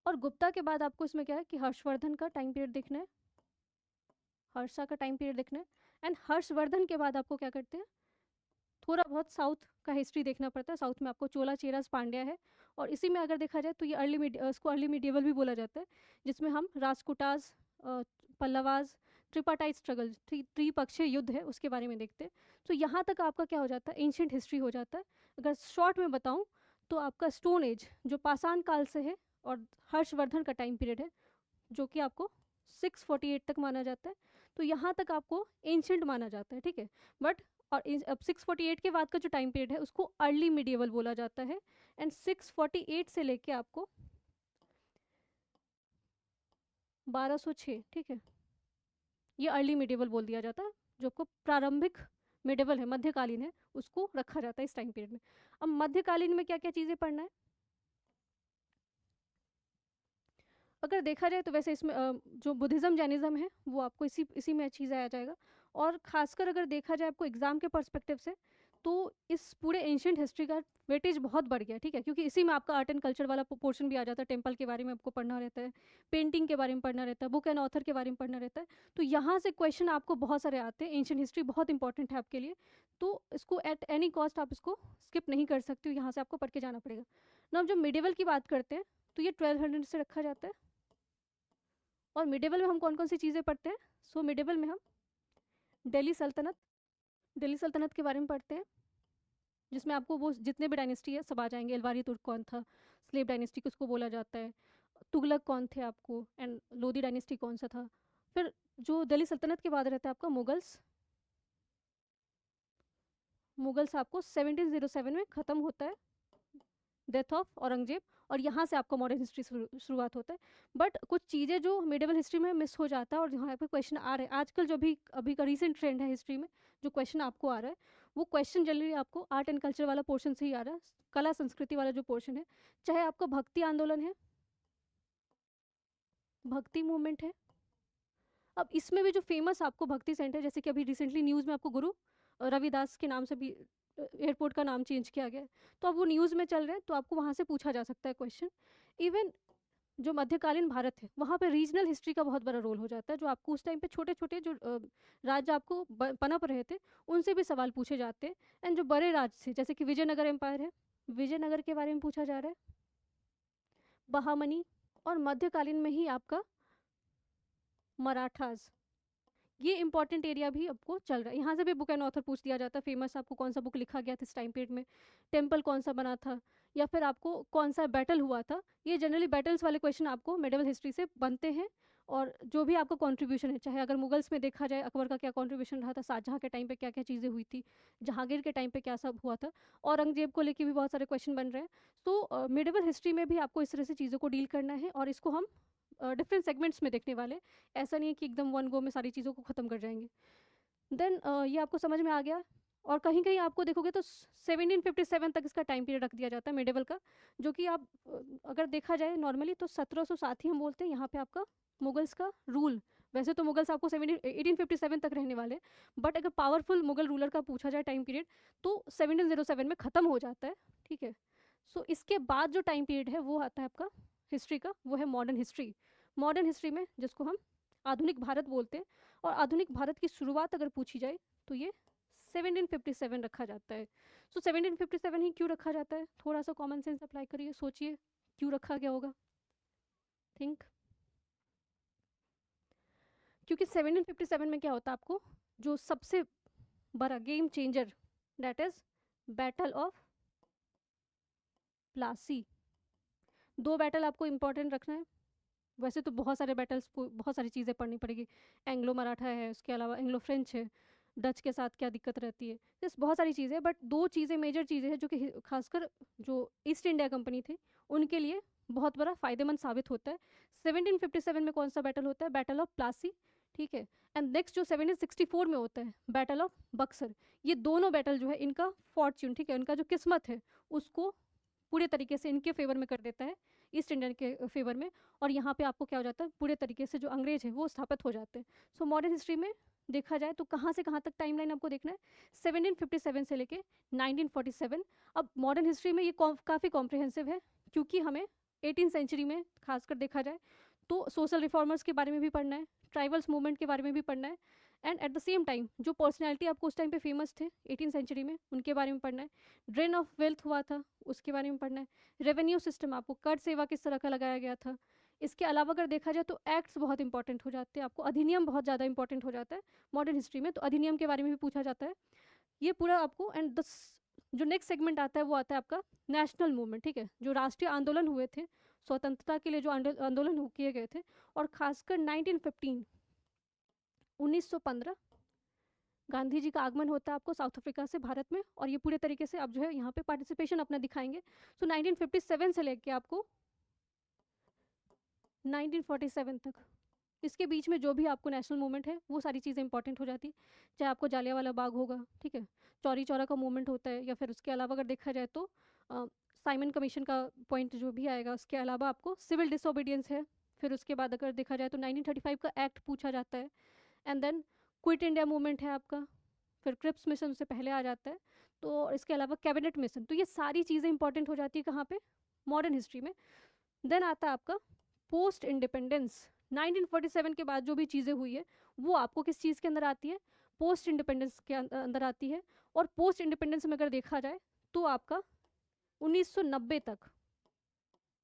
और गुप्ता के बाद आपको इसमें क्या है कि हर्षवर्धन का टाइम पीरियड देखना है, हर्षा का टाइम पीरियड देखना है। एंड हर्षवर्धन के बाद आपको क्या करते हैं, थोड़ा बहुत साउथ का हिस्ट्री देखना पड़ता है। साउथ में आपको चोला, चेरास, पांड्या है, और इसी में अगर देखा जाए तो ये इसको अर्ली मीडिएवल भी बोला जाता है, जिसमें हम राजकुटाज, पल्लवाज, ट्रिपाटाइट स्ट्रगल, त्रिपक्षीय युद्ध है, उसके बारे में देखते हैं। तो यहाँ तक आपका क्या हो जाता है, एंशियंट हिस्ट्री हो जाता है। अगर शॉर्ट में बताऊँ तो आपका स्टोन एज जो पाषाण काल से है, और हर्षवर्धन का टाइम पीरियड है जो कि आपको 648 तक माना जाता है। तो यहाँ तक आपको एंशियंट माना जाता है, ठीक है। बट और अब 648 के बाद का जो टाइम पीरियड है उसको अर्ली मिडिएवल बोला जाता है। एंड 648 से लेके आपको 1206, ठीक है, ये अर्ली मिडिएवल बोल दिया जाता है। जो आपको प्रारंभिक मिडिएवल है, मध्यकालीन है, उसको रखा जाता है इस टाइम पीरियड में। अब मध्यकालीन में क्या क्या चीज़ें पढ़ना है, अगर देखा जाए तो वैसे इसमें जो बुद्धिज़्म जैनिज़्म है वो आपको इसी में चीज़ आ जाएगा। और खासकर अगर देखा जाए आपको एग्जाम के पर्सपेक्टिव से, तो इस पूरे एंशियंट हिस्ट्री का वेटेज बहुत बढ़ गया, ठीक है, क्योंकि इसी में आपका आर्ट एंड कल्चर वाला पोर्शन भी आ जाता है। टेम्पल के बारे में आपको पढ़ना रहता है, पेंटिंग के बारे में पढ़ना रहता है, बुक एंड ऑथर के बारे में पढ़ना रहता है। तो यहाँ से क्वेश्चन आपको बहुत सारे आते हैं। एंशियंट हिस्ट्री बहुत इंपॉर्टेंट है आपके लिए, तो इसको एट एनी कॉस्ट आप इसको स्किप नहीं कर सकते हो, यहाँ से आपको पढ़ के जाना पड़ेगा ना। जब मिडिवल की बात करते हैं तो ये 1200 से रखा जाता है। और मिडिवल में हम कौन कौन सी चीज़ें पढ़ते हैं, सो मिडिवल में हम दिल्ली सल्तनत के बारे में पढ़ते हैं, जिसमें आपको वो जितने भी डायनेस्टी है सब आ जाएंगे। एलवारी तुर्क कौन था, स्लेव डायनेस्टी किसको बोला जाता है, तुगलक कौन थे आपको, एंड लोधी डायनेस्टी कौन सा था। फिर जो दिल्ली सल्तनत के बाद रहता है आपका मुगल्स आपको 1707 में ख़त्म होता है, डेथ ऑफ औरंगजेब, और यहाँ से आपका मॉडर्न हिस्ट्री शुरुआत होता है। बट कुछ चीज़ें जो मिडिवल हिस्ट्री में मिस हो जाता है, और यहाँ पे क्वेश्चन आ रहे हैं आजकल, जो भी अभी का रीसेंट ट्रेंड है हिस्ट्री में, जो क्वेश्चन आपको आ रहा है वो क्वेश्चन जनरली आपको आर्ट एंड कल्चर वाला पोर्शन से ही आ रहा है, कला संस्कृति वाला जो पोर्शन है। चाहे आपको भक्ति आंदोलन है, भक्ति मूवमेंट है, अब इसमें भी जो फेमस आपको भक्ति सेंटर, जैसे कि अभी रिसेंटली न्यूज़ में आपको गुरु रविदास के नाम से भी एयरपोर्ट का नाम चेंज किया गया है, तो अब वो न्यूज़ में चल रहे हैं, तो आपको वहाँ से पूछा जा सकता है क्वेश्चन। इवन जो मध्यकालीन भारत है वहाँ पे रीजनल हिस्ट्री का बहुत बड़ा रोल हो जाता है, जो आपको उस टाइम पे छोटे छोटे जो राज्य आपको पनप रहे थे उनसे भी सवाल पूछे जाते हैं। एंड जो बड़े राज्य थे, जैसे कि विजयनगर एम्पायर है, विजयनगर के बारे में पूछा जा रहा है, बहामनी, और मध्यकालीन में ही आपका मराठास, ये इंपॉर्टेंट एरिया भी आपको चल रहा है। यहाँ से भी बुक एंड ऑथर पूछ दिया जाता है, फेमस आपको कौन सा बुक लिखा गया था इस टाइम पीरियड में, टेम्पल कौन सा बना था, या फिर आपको कौन सा बैटल हुआ था। ये जनरली बैटल्स वाले क्वेश्चन आपको मिडिवल हिस्ट्री से बनते हैं। और जो भी आपका कंट्रीब्यूशन है, चाहे अगर मुगल्स में देखा जाए अकबर का क्या कंट्रीब्यूशन रहा था, शाहजहाँ के टाइम पे क्या क्या चीज़ें हुई थी, जहांगीर के टाइम पे क्या सब हुआ था, औरंगजेब को लेके भी बहुत सारे क्वेश्चन बन रहे हैं। तो मिडिवल हिस्ट्री में भी आपको इस तरह से चीज़ों को डील करना है, और इसको हम डिफरेंट सेगमेंट्स में देखने वाले। ऐसा नहीं है कि एकदम वन गो में सारी चीज़ों को ख़त्म कर जाएंगे। देन ये आपको समझ में आ गया। और कहीं कहीं आपको देखोगे तो 1757 तक इसका टाइम पीरियड रख दिया जाता है मिडिवल का, जो कि आप अगर देखा जाए नॉर्मली तो 1707 ही हम बोलते हैं यहाँ पे आपका मुगल्स का रूल। वैसे तो मुगल्स आपको 1857 तक रहने वाले, बट अगर पावरफुल मुगल रूलर का पूछा जाए टाइम पीरियड तो 1707 में ख़त्म हो जाता है, ठीक है। सो इसके बाद जो टाइम पीरियड है वो आता है आपका हिस्ट्री का, वो है मॉडर्न हिस्ट्री। मॉडर्न हिस्ट्री में जिसको हम आधुनिक भारत बोलते हैं, और आधुनिक भारत की शुरुआत अगर पूछी जाए तो ये 1757 रखा जाता है। सो 1757 ही क्यों रखा जाता है? थोड़ा सा कॉमन सेंस अप्लाई करिए, सोचिए क्यों रखा गया होगा। थिंक। क्योंकि 1757 में क्या होता है, आपको जो सबसे बड़ा game changer, that is battle of Plassey. 2 battle आपको इंपॉर्टेंट रखना है। वैसे तो बहुत सारे बैटल्स, बहुत सारी चीज़ें पढ़नी पड़ेगी। एंग्लो मराठा है, उसके अलावा एंग्लो फ्रेंच है, डच के साथ क्या दिक्कत रहती है, इस बहुत सारी चीज़ें, बट 2 चीज़ें मेजर चीज़ें हैं जो कि खासकर जो ईस्ट इंडिया कंपनी थी उनके लिए बहुत बड़ा फ़ायदेमंद साबित होता है। 1757 में कौन सा बैटल होता है? बैटल ऑफ प्लासी, ठीक है। एंड नेक्स्ट जो 1764 में होता है, बैटल ऑफ बक्सर। ये दोनों बैटल जो है इनका फॉर्च्यून, ठीक है, इनका जो किस्मत है उसको पूरे तरीके से इनके फेवर में कर देता है, ईस्ट इंडियन के फेवर में। और यहाँ पे आपको क्या हो जाता है, पूरे तरीके से जो अंग्रेज है वो स्थापित हो जाते हैं। सो मॉडर्न हिस्ट्री में देखा जाए तो कहाँ से कहाँ तक टाइमलाइन आपको देखना है, 1757 से लेके 1947। अब मॉडर्न हिस्ट्री में ये काफ़ी कॉम्प्रिहेंसिव है, क्योंकि हमें 18th सेंचुरी में खासकर देखा जाए तो सोशल रिफॉर्मर्स के बारे में भी पढ़ना है, ट्राइबल्स मूवमेंट के बारे में भी पढ़ना है, and at the same time जो पर्सनैलिटी आपको उस टाइम पे फेमस थे 18th सेंचुरी में उनके बारे में पढ़ना है। ड्रेन ऑफ वेल्थ हुआ था उसके बारे में पढ़ना है। रेवेन्यू सिस्टम, आपको कर सेवा किस तरह का लगाया गया था। इसके अलावा अगर देखा जाए तो एक्ट्स बहुत इंपॉर्टेंट हो जाते हैं, आपको अधिनियम बहुत ज़्यादा इंपॉर्टेंट हो जाता है मॉडर्न हिस्ट्री में, तो अधिनियम के बारे में भी पूछा जाता है ये पूरा आपको। एंड जो नेक्स्ट सेगमेंट आता है वो आता है आपका नेशनल मूवमेंट, ठीक है, जो राष्ट्रीय आंदोलन हुए थे स्वतंत्रता के लिए, जो आंदोलन किए गए थे, और खासकर 1915 गांधी जी का आगमन होता है आपको साउथ अफ्रीका से भारत में, और ये पूरे तरीके से आप जो है यहाँ पे पार्टिसिपेशन अपना दिखाएंगे। सो 1957 से लेके आपको 1947 तक, इसके बीच में जो भी आपको नेशनल मूवमेंट है वो सारी चीज़ें इंपॉर्टेंट हो जाती है। चाहे आपको जालियांवाला बाग होगा, ठीक है, चौरी चौरा का मूवमेंट होता है, या फिर उसके अलावा अगर देखा जाए तो साइमन कमीशन का पॉइंट जो भी आएगा, उसके अलावा आपको सिविल डिसोबीडियंस है। फिर उसके बाद अगर देखा जाए तो 1935 का एक्ट पूछा जाता है, and then quit India movement है आपका, फिर क्रिप्स मिशन उससे पहले आ जाता है, तो इसके अलावा कैबिनेट मिशन। तो ये सारी चीज़ें इंपॉर्टेंट हो जाती है कहाँ पे, मॉडर्न हिस्ट्री में। देन आता है आपका पोस्ट इंडिपेंडेंस। 1947 के बाद जो भी चीज़ें हुई है वो आपको किस चीज़ के अंदर आती है, पोस्ट इंडिपेंडेंस के अंदर आती है। और पोस्ट इंडिपेंडेंस में अगर देखा जाए तो आपका 1990 तक,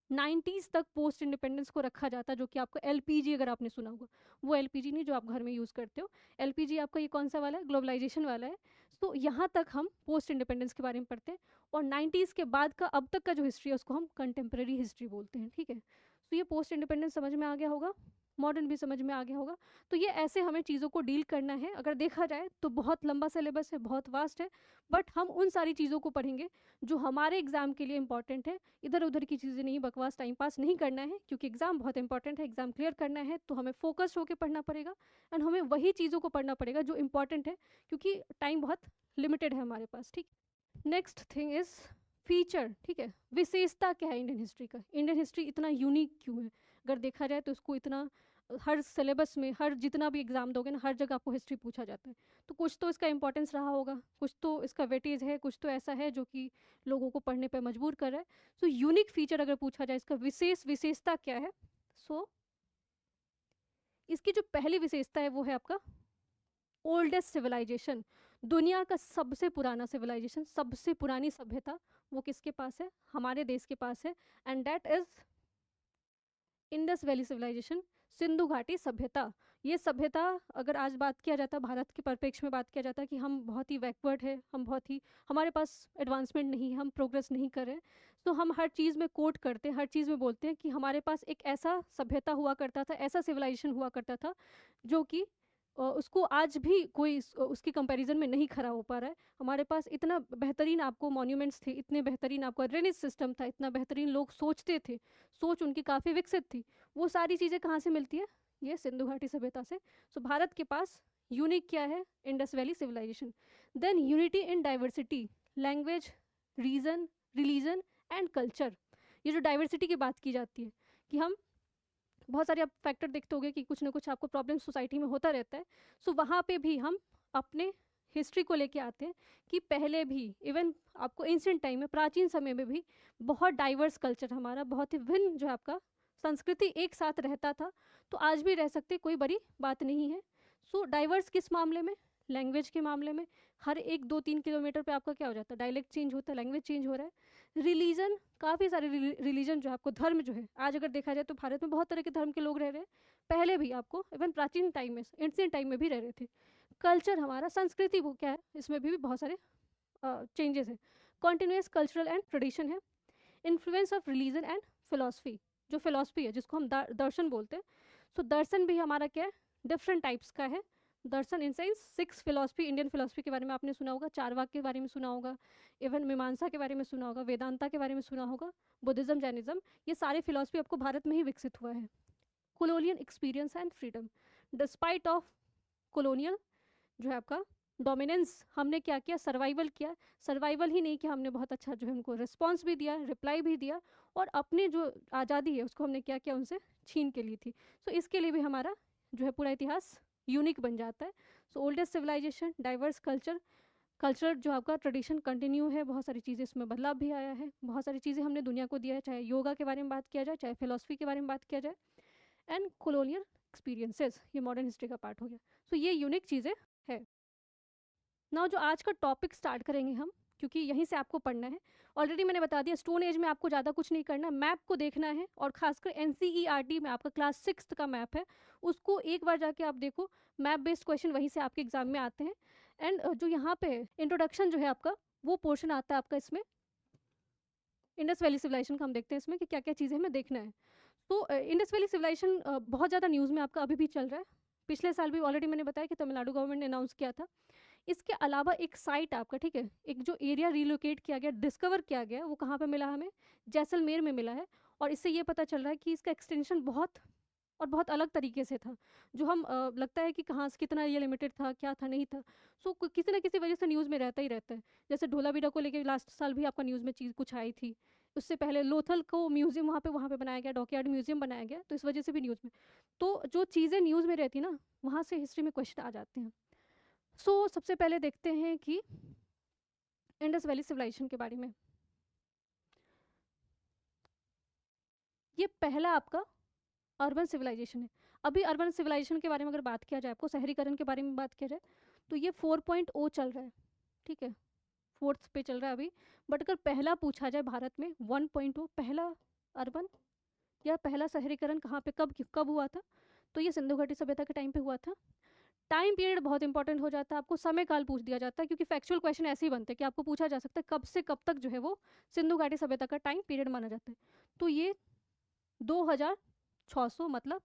90s तक पोस्ट इंडिपेंडेंस को रखा जाता है, जो कि आपको एलपीजी, अगर आपने सुना होगा, वो एलपीजी नहीं जो आप घर में यूज़ करते हो, एलपीजी आपका ये कौन सा वाला है, ग्लोबलाइजेशन वाला है। तो यहाँ तक हम पोस्ट इंडिपेंडेंस के बारे में पढ़ते हैं, और 90s के बाद का अब तक का जो हिस्ट्री है उसको हम कंटेम्प्रेरी हिस्ट्री बोलते हैं, ठीक है। तो ये पोस्ट इंडिपेंडेंस समझ में आ गया होगा, मॉडर्न भी समझ में आ गया होगा। तो ये ऐसे हमें चीज़ों को डील करना है। अगर देखा जाए तो बहुत लंबा सिलेबस है, बहुत वास्ट है, बट हम उन सारी चीज़ों को पढ़ेंगे जो हमारे एग्ज़ाम के लिए इंपॉर्टेंट है। इधर उधर की चीज़ें नहीं, बकवास टाइम पास नहीं करना है, क्योंकि एग्ज़ाम बहुत इंपॉर्टेंट है, एग्ज़ाम क्लियर करना है तो हमें फोकस्ड होकर पढ़ना पड़ेगा, एंड हमें वही चीज़ों को पढ़ना पड़ेगा जो इंपॉर्टेंट है, क्योंकि टाइम बहुत लिमिटेड है हमारे पास, ठीक। नेक्स्ट थिंग इज़ फीचर, ठीक है, विशेषता क्या है इंडियन हिस्ट्री का, इंडियन हिस्ट्री इतना यूनिक क्यों है। अगर देखा जाए तो उसको इतना हर सिलेबस में, हर जितना भी एग्जाम दोगे ना, हर जगह आपको हिस्ट्री पूछा जाता है, तो कुछ तो इसका इंपॉर्टेंस रहा होगा, कुछ तो इसका वेटेज है, कुछ तो ऐसा है जो कि लोगों को पढ़ने पर मजबूर कर रहा है। सो यूनिक फीचर अगर पूछा जाए, इसका विशेषता क्या है, सो इसकी जो पहली विशेषता है वो है आपका ओल्डेस्ट सिविलाइजेशन। दुनिया का सबसे पुराना सिविलाइजेशन, सबसे पुरानी सभ्यता, वो किसके पास है, हमारे देश के पास है, and that is Indus valley civilization, Sindhu घाटी सभ्यता। ये सभ्यता, अगर आज बात किया जाता है भारत के परिप्रेक्ष्य में, बात किया जाता है कि हम बहुत ही बैकवर्ड है, हम बहुत ही, हमारे पास एडवांसमेंट नहीं है, हम प्रोग्रेस नहीं कर रहे, तो हम हर चीज़ में कोट करते हैं, हर चीज़ में बोलते हैं कि हमारे पास एक ऐसा सभ्यता हुआ करता था, ऐसा सिविलाइजेशन हुआ करता था जो कि उसको आज भी कोई उसकी कंपैरिजन में नहीं खड़ा हो पा रहा है। हमारे पास इतना बेहतरीन आपको मॉन्यूमेंट्स थे, इतने बेहतरीन आपका ड्रेनेज सिस्टम था, इतना बेहतरीन लोग सोचते थे, सोच उनकी काफ़ी विकसित थी। वो सारी चीज़ें कहाँ से मिलती है, ये सिंधु घाटी सभ्यता से। सो भारत के पास यूनिक क्या है, Indus valley civilization. Then unity in diversity, language, region, religion and culture. ये जो डाइवर्सिटी की बात की जाती है कि हम बहुत सारे आप फैक्टर देखते होंगे कि कुछ ना कुछ आपको प्रॉब्लम सोसाइटी में होता रहता है। सो वहाँ पे भी हम अपने हिस्ट्री को लेके आते हैं कि पहले भी, इवन आपको एंशिएंट टाइम में, प्राचीन समय में भी बहुत डाइवर्स कल्चर हमारा, बहुत ही भिन्न जो है आपका संस्कृति एक साथ रहता था तो आज भी रह सकते, कोई बड़ी बात नहीं है। सो डाइवर्स किस मामले में? लैंग्वेज के मामले में। हर 1-2-3 किलोमीटर पे आपका क्या हो जाता है? डायलेक्ट चेंज होता है, लैंग्वेज चेंज हो रहा है। रिलीजन, काफ़ी सारे रिलीजन जो है आपको, धर्म जो है आज अगर देखा जाए तो भारत में बहुत तरह के धर्म के लोग रह रहे हैं, पहले भी आपको इवन प्राचीन टाइम में, एंशिएंट टाइम में भी रह रहे थे। कल्चर हमारा, संस्कृति वो क्या है, इसमें भी बहुत सारे चेंजेस हैं। कॉन्टिन्यूस कल्चरल एंड ट्रेडिशन है। Influence of religion and philosophy, जो फिलॉसफी है जिसको हम दर्शन बोलते हैं। सो दर्शन भी हमारा क्या है, डिफरेंट टाइप्स का है। Darshan in sense 6 philosophy, Indian philosophy के बारे में आपने सुना होगा, चारवाक के बारे में सुना होगा, इवन मीमांसा के बारे में सुना होगा, वेदांता के बारे में सुना होगा, बुद्धिज्म, जैनिज्म, ये सारे फिलॉसफी आपको भारत में ही विकसित हुआ है। Colonial experience and freedom, despite of colonial जो है आपका डोमिनेंस, हमने क्या किया, सर्वाइवल किया। सर्वाइवल ही नहीं किया, हमने बहुत अच्छा जो है उनको रिस्पॉन्स भी दिया, रिप्लाई भी दिया, और अपनी जो आज़ादी है उसको हमने क्या किया, उनसे छीन के ली थी। सो इसके लिए भी हमारा जो है पूरा इतिहास यूनिक बन जाता है। So oldest civilisation, diverse culture, culture जो आपका ट्रेडिशन कंटिन्यू है, बहुत सारी चीज़ें इसमें बदलाव भी आया है, बहुत सारी चीज़ें हमने दुनिया को दिया है, चाहे योगा के बारे में बात किया जाए, चाहे फिलॉसफी के बारे में बात किया जाए। एंड कोलोनियल एक्सपीरियंसेस, ये मॉडर्न हिस्ट्री का पार्ट हो गया। सो ये यूनिक चीज़ें है। नाउ जो आज का टॉपिक स्टार्ट करेंगे हम, क्योंकि यहीं से आपको पढ़ना है। ऑलरेडी मैंने बता दिया, स्टोन एज में आपको ज़्यादा कुछ नहीं करना, मैप को देखना है, और खासकर NCERT में आपका क्लास 6 का मैप है, उसको एक बार जाके आप देखो। मैप बेस्ड क्वेश्चन वहीं से आपके एग्जाम में आते हैं। एंड जो यहाँ पे इंट्रोडक्शन जो है आपका, वो पोर्शन आता है आपका इसमें, इंडस वैली सिविलाइजेशन का हम देखते हैं इसमें कि क्या क्या चीज़ें हमें देखना है। तो इंडस वैली सिविलाइजेशन बहुत ज़्यादा न्यूज़ में आपका अभी भी चल रहा है। पिछले साल भी ऑलरेडी मैंने बताया कि तमिलनाडु गवर्नमेंट ने अनाउंस किया था। इसके अलावा एक साइट आपका, ठीक है, एक जो एरिया रिलोकेट किया गया, डिस्कवर किया गया, वो कहाँ पे मिला हमें? जैसलमेर में मिला है। और इससे ये पता चल रहा है कि इसका एक्सटेंशन बहुत और बहुत अलग तरीके से था, जो हम लगता है कि कहाँ से कितना ये लिमिटेड था, क्या था, नहीं था। सो किसी ना किसी वजह से न्यूज़ में रहता ही रहता है। जैसे धोलावीरा को लेकर लास्ट साल भी आपका न्यूज़ में चीज़ कुछ आई थी। उससे पहले लोथल को म्यूज़ियम वहाँ पे बनाया गया, डॉकयार्ड म्यूज़ियम बनाया गया, तो इस वजह से भी न्यूज़ में। तो जो चीज़ें न्यूज़ में रहती ना, वहाँ से हिस्ट्री में क्वेश्चन आ जाते हैं। सो सबसे पहले देखते हैं कि इंडस वैली सिविलाइजेशन के बारे में। ये पहला आपका अर्बन सिविलाइजेशन है। अभी अर्बन सिविलाइजेशन के बारे में अगर बात किया जाए, आपको शहरीकरण के बारे में बात किया जाए, तो ये 4.0 चल रहा है, ठीक है, 4th पे चल रहा है अभी। बट अगर पहला पूछा जाए भारत में 1.0 पहला अर्बन या पहला शहरीकरण कहाँ पे, कब हुआ था, तो ये सिंधु घाटी सभ्यता के टाइम पे हुआ था। टाइम पीरियड बहुत इंपॉर्टेंट हो जाता है, आपको समय काल पूछ दिया जाता है, क्योंकि फैक्चुअल क्वेश्चन ऐसे ही बनते हैं कि आपको पूछा जा सकता है कब से कब तक जो है वो सिंधु घाटी सभ्यता का टाइम पीरियड माना जाता है। तो ये 2600 मतलब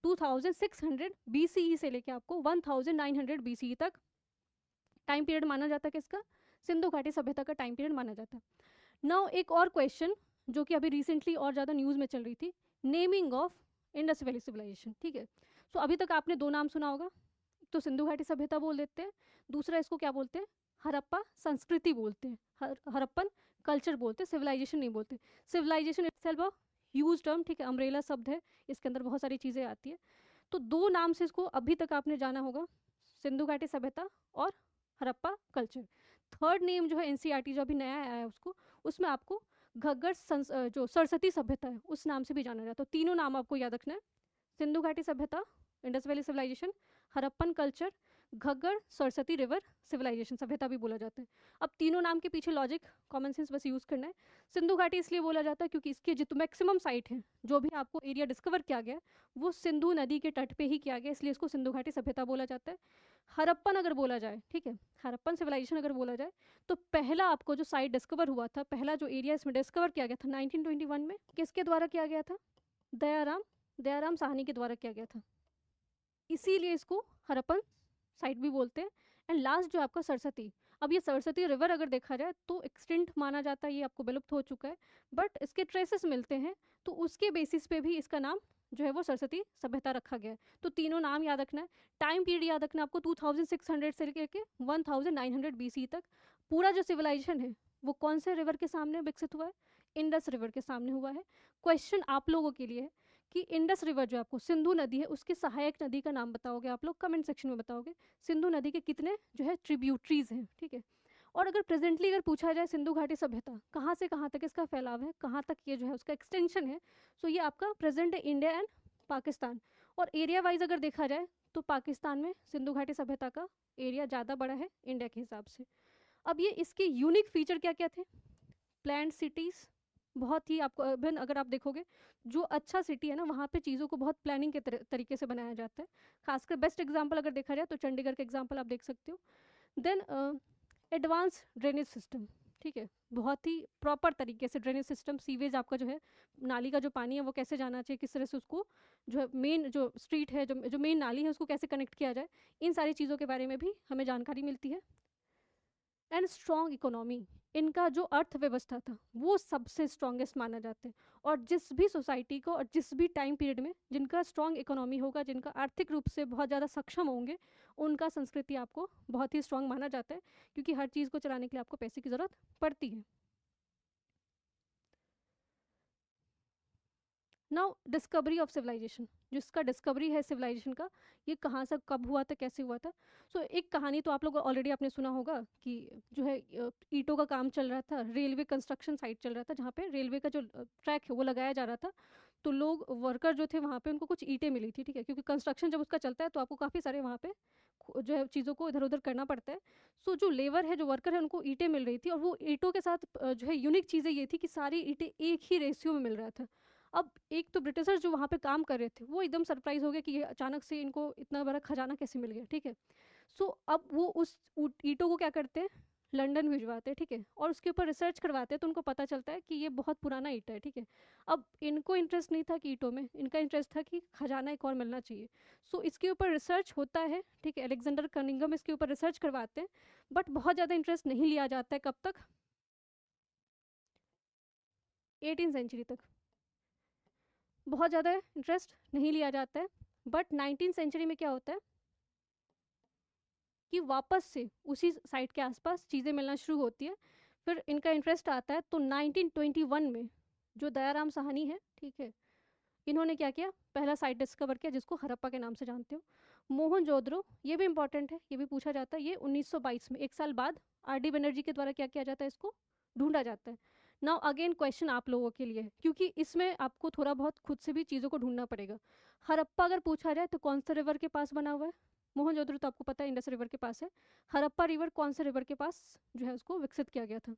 2600 BCE से लेके आपको 1900 BCE तक टाइम पीरियड माना जाता है। किसका? सिंधु घाटी सभ्यता का टाइम पीरियड माना जाता है। नाउ एक और क्वेश्चन जो कि अभी रिसेंटली और ज़्यादा न्यूज़ में चल रही थी, naming of Indus valley civilization, ठीक है। सो अभी तक आपने 2 नाम सुना होगा, तो सिंधु घाटी सभ्यता बोल देते हैं, दूसरा इसको क्या बोलते हैं, हड़प्पा संस्कृति बोलते हैं, हड़प्पन कल्चर बोलते हैं, सिविलाइजेशन नहीं बोलते। Civilization itself a huge term, ठीक है, अम्ब्रेला शब्द है, इसके अंदर बहुत सारी चीज़ें आती है। तो 2 नाम से इसको अभी तक आपने जाना होगा, सिंधु घाटी सभ्यता और हड़प्पा कल्चर। थर्ड नेम जो है NCERT जो अभी नया आया है उसको, उसमें आपको घग्गर जो सरस्वती सभ्यता है उस नाम से भी जाना जाता है। तो तीनों नाम आपको याद रखना है, सिंधु घाटी सभ्यता, Indus valley civilization, Harappan culture, Ghaggar Saraswati river civilization, सभ्यता भी बोला जाता है। अब तीनों नाम के पीछे लॉजिक, कॉमन सेंस बस यूज़ करना है। सिंधु घाटी इसलिए बोला जाता है क्योंकि इसके जितने मैक्सिमम साइट हैं, जो भी आपको एरिया डिस्कवर किया गया वो सिंधु नदी के तट पे ही किया गया, इसलिए इसको सिंधु घाटी सभ्यता बोला जाता है। हड़प्पन अगर बोला जाए, ठीक है, हड़प्पन सिविलाइजेशन अगर बोला जाए, तो पहला आपको जो साइट डिस्कवर हुआ था, पहला जो एरिया इसमें डिस्कवर किया गया था 1921 में, किसके द्वारा किया गया था? दयाराम साहनी के द्वारा किया गया था, इसीलिए इसको हड़प्पन साइट भी बोलते हैं। एंड लास्ट जो आपका सरस्वती, अब ये सरस्वती रिवर अगर देखा जाए तो एक्सटिंक्ट माना जाता है, ये आपको विलुप्त हो चुका है, बट इसके ट्रेसेस मिलते हैं, तो उसके बेसिस पे भी इसका नाम जो है वो सरस्वती सभ्यता रखा गया है। तो तीनों नाम याद रखना है, टाइम पीरियड याद रखना है आपको, 2600 से लेके 1900 BC तक। पूरा जो सिविलाइजेशन है वो कौन से रिवर के सामने विकसित हुआ है? इंडस रिवर के सामने हुआ है। क्वेश्चन आप लोगों के लिए है कि इंडस रिवर जो आपको सिंधु नदी है उसके सहायक नदी का नाम बताओगे, आप लोग कमेंट सेक्शन में बताओगे। सिंधु नदी के कितने जो है ट्रिब्यूटरीज हैं, ठीक है, और अगर प्रेजेंटली अगर पूछा जाए सिंधु घाटी सभ्यता कहाँ से कहाँ तक इसका फैलाव है, कहाँ तक ये जो है उसका एक्सटेंशन है, सो ये आपका प्रेजेंट है इंडिया एंड पाकिस्तान। और एरिया वाइज अगर देखा जाए तो पाकिस्तान में सिंधु घाटी सभ्यता का एरिया ज़्यादा बड़ा है इंडिया के हिसाब से। अब ये इसके यूनिक फीचर क्या क्या थे? प्लान्ड सिटीज़, बहुत ही आपको इवन अगर आप देखोगे जो अच्छा सिटी है ना वहाँ पे चीज़ों को बहुत प्लानिंग के तरीके से बनाया जाता है। खासकर बेस्ट एग्जांपल अगर देखा जाए तो चंडीगढ़ का एग्जांपल आप देख सकते हो। देन एडवांस ड्रेनेज सिस्टम, ठीक है, बहुत ही प्रॉपर तरीके से ड्रेनेज सिस्टम, सीवेज आपका जो है नाली का जो पानी है वो कैसे जाना चाहिए, किस तरह से उसको जो है मेन जो स्ट्रीट है जो मेन नाली है उसको कैसे कनेक्ट किया जाए, इन सारी चीज़ों के बारे में भी हमें जानकारी मिलती है। एंड स्ट्रॉन्ग इकोनॉमी, इनका जो अर्थव्यवस्था था वो सबसे स्ट्रॉन्गेस्ट माना जाता है। और जिस भी सोसाइटी को और जिस भी टाइम पीरियड में जिनका स्ट्रॉन्ग इकोनॉमी होगा, जिनका आर्थिक रूप से बहुत ज़्यादा सक्षम होंगे, उनका संस्कृति आपको बहुत ही स्ट्रॉन्ग माना जाता है, क्योंकि हर चीज़ को चलाने के लिए आपको पैसे की ज़रूरत पड़ती है। नाउ डिस्कवरी ऑफ सिविलाइजेशन, जिसका डिस्कवरी है सिविलाइजेशन का, ये कहाँ से कब हुआ था, कैसे हुआ था। सो एक कहानी तो आप लोग ऑलरेडी आपने सुना होगा कि जो है ईंटों का काम चल रहा था, रेलवे कंस्ट्रक्शन साइट चल रहा था जहाँ पे रेलवे का जो ट्रैक है वो लगाया जा रहा था। तो लोग वर्कर जो थे वहाँ पे उनको कुछ ईंटें मिली थी, ठीक है, क्योंकि कंस्ट्रक्शन जब उसका चलता है तो आपको काफ़ी सारे वहाँ पे जो है चीज़ों को इधर उधर करना पड़ता है। सो जो लेबर है, जो वर्कर है, उनको ईंटें मिल रही थी, और वो ईंटों के साथ जो है यूनिक चीज़ें ये थी कि सारी ईंटें एक ही रेशियो में मिल रहा था। अब एक तो ब्रिटिशर्स जो वहाँ पे काम कर रहे थे वो एकदम सरप्राइज हो गए कि ये अचानक से इनको इतना बड़ा खजाना कैसे मिल गया, ठीक है। सो अब वो उस ईंटों को क्या करते हैं, लंदन भिजवाते हैं, ठीक है, और उसके ऊपर रिसर्च करवाते हैं, तो उनको पता चलता है कि ये बहुत पुराना ईंट है, ठीक है। अब इनको इंटरेस्ट नहीं था कि ईंटों में, इनका इंटरेस्ट था कि खजाना एक और मिलना चाहिए। सो इसके ऊपर रिसर्च होता है, ठीक है, अलेक्जेंडर कनिंघम इसके ऊपर रिसर्च करवाते हैं, बट बहुत ज़्यादा इंटरेस्ट नहीं लिया जाता है। कब तक? 18 सेंचुरी तक बहुत ज़्यादा इंटरेस्ट नहीं लिया जाता है। बट 19 सेंचुरी में क्या होता है कि वापस से उसी साइट के आसपास चीज़ें मिलना शुरू होती है, फिर इनका इंटरेस्ट आता है। तो 1921 में जो दयाराम साहनी है, ठीक है, इन्होंने क्या किया, पहला साइट डिस्कवर किया जिसको हड़प्पा के नाम से जानते हो। मोहनजोदड़ो, ये भी इंपॉर्टेंट है, ये भी पूछा जाता है, ये 1922 में, एक साल बाद आर.डी. बनर्जी के द्वारा क्या किया जाता है, इसको ढूंढा जाता है। नाउ अगेन क्वेश्चन आप लोगों के लिए, क्योंकि इसमें आपको थोड़ा बहुत खुद से भी चीज़ों को ढूंढना पड़ेगा। हड़प्पा अगर पूछा जाए तो कौन सा रिवर के पास बना हुआ है? मोहनजोदड़ो तो आपको पता है इंडस रिवर के पास है। हड़प्पा रिवर कौन से रिवर के पास जो है उसको विकसित किया गया था?